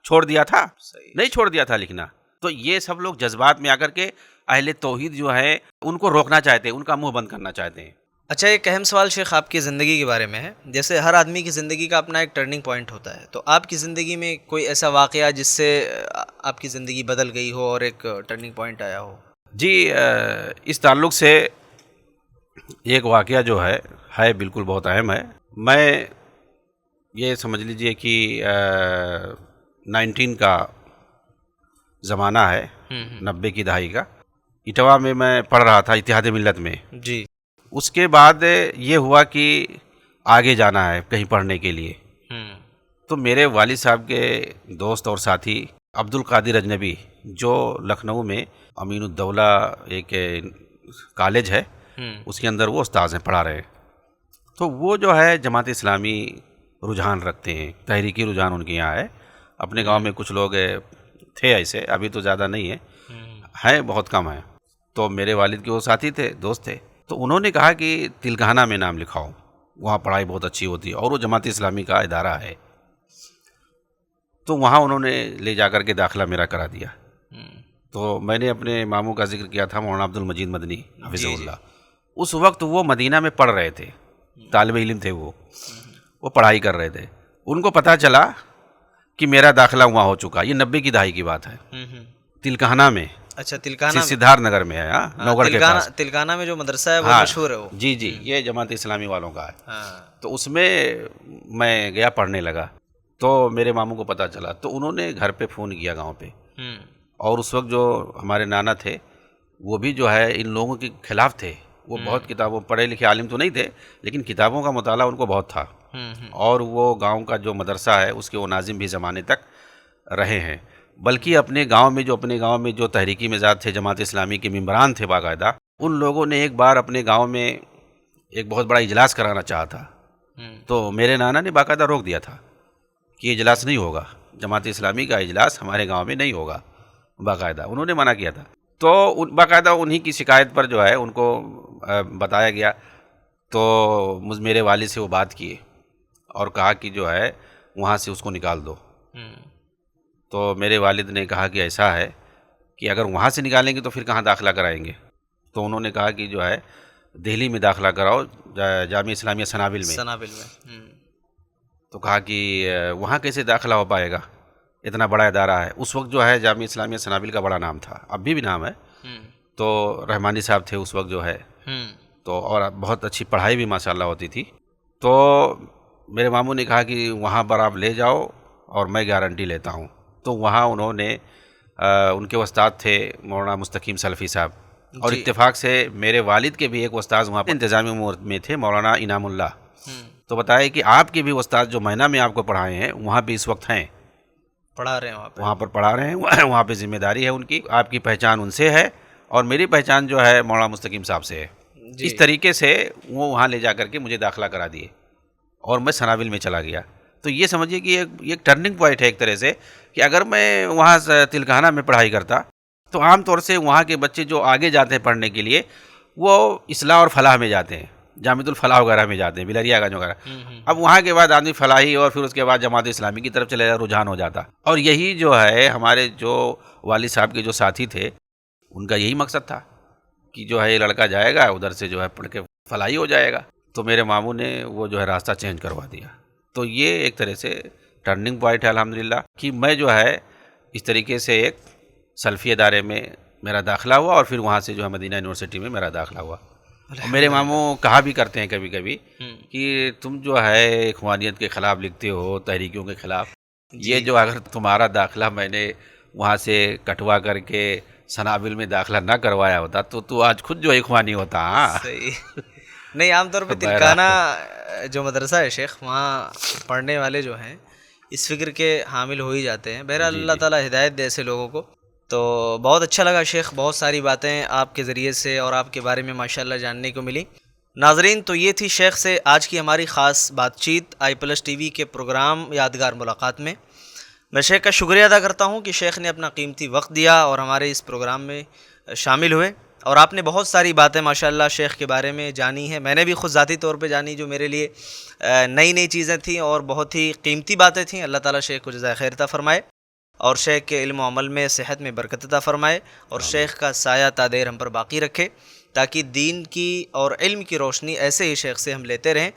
چھوڑ دیا تھا؟ نہیں چھوڑ دیا تھا لکھنا. تو یہ سب لوگ جذبات میں آ کر کے اہل توحید جو ہے ان کو روکنا چاہتے ہیں، ان کا منہ بند کرنا چاہتے ہیں. اچھا، ایک اہم سوال شیخ آپ کی زندگی کے بارے میں ہے. جیسے ہر آدمی کی زندگی کا اپنا ایک ٹرننگ پوائنٹ ہوتا ہے، تو آپ کی زندگی میں کوئی ایسا واقعہ جس سے آپ کی زندگی بدل گئی ہو اور ایک ٹرننگ پوائنٹ آیا ہو؟ جی، اس تعلق سے ایک واقعہ جو ہے بالکل بہت اہم ہے. میں یہ سمجھ لیجئے کہ 19 کا زمانہ ہے، 90 کی دہائی کا. اٹوا میں پڑھ رہا تھا اتحاد ملت میں. جی. اس کے بعد یہ ہوا کہ آگے جانا ہے کہیں پڑھنے کے لیے. تو میرے والد صاحب کے دوست اور ساتھی عبد القادر اجنبی، جو لکھنؤ میں امین الدولہ ایک کالج ہے، اس کے اندر وہ استاذ ہیں، پڑھا رہے ہیں. تو وہ جو ہے جماعت اسلامی رجحان رکھتے ہیں، تحریکی رجحان ان کے یہاں ہے. اپنے گاؤں میں کچھ لوگ تھے ایسے، ابھی تو زیادہ نہیں ہیں، بہت کم ہیں. تو میرے والد کے وہ ساتھی تھے، دوست تھے. تو انہوں نے کہا کہ تلکانہ میں نام لکھاؤ، وہاں پڑھائی بہت اچھی ہوتی ہے اور وہ جماعت اسلامی کا ادارہ ہے. تو وہاں انہوں نے لے جا کر کے داخلہ میرا کرا دیا. تو میں نے اپنے ماموں کا ذکر کیا تھا، مولانا عبد المجید مدنی حفظہ اللہ. اس وقت وہ مدینہ میں پڑھ رہے تھے، طالب علم تھے، وہ پڑھائی کر رہے تھے. ان کو پتہ چلا کہ میرا داخلہ وہاں ہو چکا. یہ 90 کی دہائی کی بات ہے، تلکانہ میں. اچھا، تلکانہ سدھارتھ نگر میں ہے، نوگڑھ کے پاس. تلکانہ میں جو مدرسہ ہے وہ مشہور ہے وہ. جی، یہ جماعت اسلامی والوں کا ہے. تو اس میں میں گیا، پڑھنے لگا. تو میرے ماموں کو پتہ چلا، تو انہوں نے گھر پہ فون کیا گاؤں پہ. اور اس وقت جو ہمارے نانا تھے وہ بھی جو ہے ان لوگوں کے خلاف تھے. وہ بہت کتابوں، پڑھے لکھے عالم تو نہیں تھے لیکن کتابوں کا مطالعہ ان کو بہت تھا. اور وہ گاؤں کا جو مدرسہ ہے اس کے وہ ناظم بھی زمانے تک رہے ہیں. بلکہ اپنے گاؤں میں جو تحریکی مزاج تھے، جماعت اسلامی کے ممبران تھے باقاعدہ، ان لوگوں نے ایک بار اپنے گاؤں میں ایک بہت بڑا اجلاس کرانا چاہا تھا. تو میرے نانا نے باقاعدہ روک دیا تھا کہ یہ اجلاس نہیں ہوگا، جماعت اسلامی کا اجلاس ہمارے گاؤں میں نہیں ہوگا. باقاعدہ انہوں نے منع کیا تھا. تو باقاعدہ انہی کی شکایت پر جو ہے ان کو بتایا گیا. تو میرے والد سے وہ بات کیے اور کہا کہ جو ہے وہاں سے اس کو نکال دو. تو میرے والد نے کہا کہ ایسا ہے کہ اگر وہاں سے نکالیں گے تو پھر کہاں داخلہ کرائیں گے. تو انہوں نے کہا کہ جو ہے دہلی میں داخلہ کراؤ، جامعہ اسلامیہ سنابل میں. تو کہا کہ وہاں کیسے داخلہ ہو پائے گا، اتنا بڑا ادارہ ہے. اس وقت جو ہے جامعہ اسلامیہ سنابل کا بڑا نام تھا، اب بھی نام ہے. تو رحمانی صاحب تھے اس وقت جو ہے، تو اور بہت اچھی پڑھائی بھی ماشاءاللہ ہوتی تھی. تو میرے ماموں نے کہا کہ وہاں پر آپ لے جاؤ اور میں گارنٹی لیتا ہوں تو وہاں انہوں نے ان کے استاد تھے مولانا مستقیم سلفی صاحب، اور اتفاق سے میرے والد کے بھی ایک استاد وہاں انتظامی امور میں تھے، مولانا انعام اللہ، تو بتایا کہ آپ کے بھی استاد جو مینا میں آپ کو پڑھائے ہیں وہاں پہ اس وقت ہیں، پڑھا رہے ہیں وہاں پر پڑھا رہے ہیں، وہاں پہ ذمہ داری ہے ان کی، آپ کی پہچان ان سے ہے اور میری پہچان جو ہے مولانا مستقیم صاحب سے ہے۔ اس طریقے سے وہ وہاں لے جا کر کے مجھے داخلہ کرا دیے اور میں سنابل میں چلا گیا۔ تو یہ سمجھیے کہ ایک ٹرننگ پوائنٹ ہے ایک طرح سے، کہ اگر میں وہاں تلکانہ میں پڑھائی کرتا تو عام طور سے وہاں کے بچے جو آگے جاتے ہیں پڑھنے کے لیے وہ اصلاح اور فلاح میں جاتے ہیں، جامعۃ الفلاح وغیرہ میں جاتے ہیں، بلریا گنج وغیرہ۔ اب وہاں کے بعد آدمی فلاحی اور پھر اس کے بعد جماعت اسلامی کی طرف چلے جاتا، رجحان ہو جاتا۔ اور یہی جو ہے ہمارے جو والد صاحب کے جو ساتھی تھے ان کا یہی مقصد تھا کہ جو ہے یہ لڑکا جائے گا ادھر سے جو ہے پڑھ کے فلاحی ہو جائے گا۔ تو میرے ماموں نے وہ جو ہے راستہ چینج کروا دیا۔ تو یہ ایک طرح سے ٹرننگ پوائنٹ ہے الحمدللہ، کہ میں جو ہے اس طریقے سے ایک سلفی ادارے میں میرا داخلہ ہوا اور پھر وہاں سے جو ہے مدینہ یونیورسٹی میں میرا داخلہ ہوا۔ میرے ماموں کہا بھی کرتے ہیں کبھی کبھی کہ تم جو ہے اخوانیت کے خلاف لکھتے ہو، تحریکوں کے خلاف، یہ جو اگر تمہارا داخلہ میں نے وہاں سے کٹوا کر کے سنابل میں داخلہ نہ کروایا ہوتا تو آج خود جو اخوانی ہوتا۔ ہاں صحیح۔ نہیں، عام طور پہ تلکانہ جو مدرسہ ہے شیخ، وہاں پڑھنے والے جو ہیں اس فکر کے حامل ہو ہی جاتے ہیں۔ بہرحال اللہ تعالیٰ ہدایت دے ایسے لوگوں کو۔ تو بہت اچھا لگا شیخ، بہت ساری باتیں آپ کے ذریعے سے اور آپ کے بارے میں ماشاءاللہ جاننے کو ملی۔ ناظرین، تو یہ تھی شیخ سے آج کی ہماری خاص بات چیت i+TV کے پروگرام یادگار ملاقات میں۔ میں شیخ کا شکریہ ادا کرتا ہوں کہ شیخ نے اپنا قیمتی وقت دیا اور ہمارے اس پروگرام میں شامل ہوئے، اور آپ نے بہت ساری باتیں ماشاءاللہ شیخ کے بارے میں جانی ہیں۔ میں نے بھی خود ذاتی طور پہ جانی، جو میرے لیے نئی چیزیں تھیں اور بہت ہی قیمتی باتیں تھیں۔ اللہ تعالیٰ شیخ کو جزائے خیر عطا فرمائے، اور شیخ کے علم و عمل میں، صحت میں برکت عطا فرمائے، اور شیخ کا سایہ تا دیر ہم پر باقی رکھے، تاکہ دین کی اور علم کی روشنی ایسے ہی شیخ سے ہم لیتے رہیں۔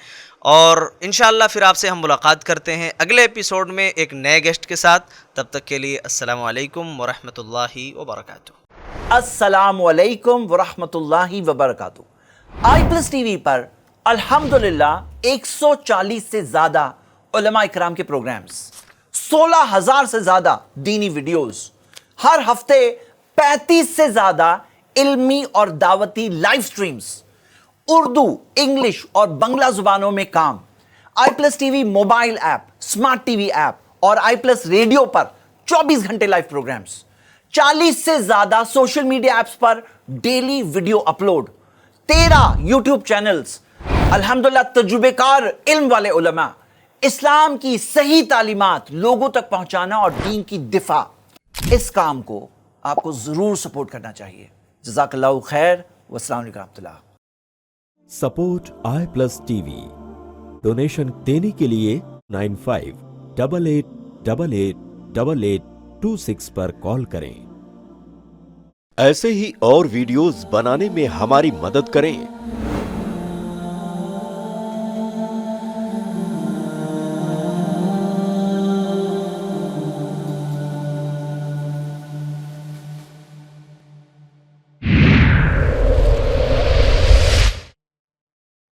اور انشاءاللہ پھر آپ سے ہم ملاقات کرتے ہیں اگلے ایپیسوڈ میں ایک نئے گیسٹ کے ساتھ۔ تب تک کے لیے السلام علیکم ورحمۃ اللہ وبرکاتہ۔ السلام علیکم ورحمۃ اللہ وبرکاتہ۔ i+TV پر الحمدللہ 140 سے زیادہ علماء اکرام کے پروگرامز، 16,000 سے زیادہ دینی ویڈیوز، ہر ہفتے 35 سے زیادہ علمی اور دعوتی لائیو سٹریمز، اردو، انگلش اور بنگلہ زبانوں میں کام۔ i+TV mobile app, smart T V app اور i+ ریڈیو پر 24 گھنٹے لائیو پروگرامز، 40 سے زیادہ سوشل میڈیا ایپس پر daily video upload, 13 YouTube channels, الحمدللہ تجربے کار علم والے علماء، اسلام کی صحیح تعلیمات لوگوں تک پہنچانا اور دین کی دفاع۔ اس کام کو آپ کو ضرور سپورٹ کرنا چاہیے۔ جزاک اللہ خیر، والسلام علیکم ورحمۃ اللہ۔ Support i+TV۔ ڈونیشن دینے کے لیے 9588888826 پر کال کریں۔ ایسے ہی اور ویڈیوز بنانے میں ہماری مدد کریں۔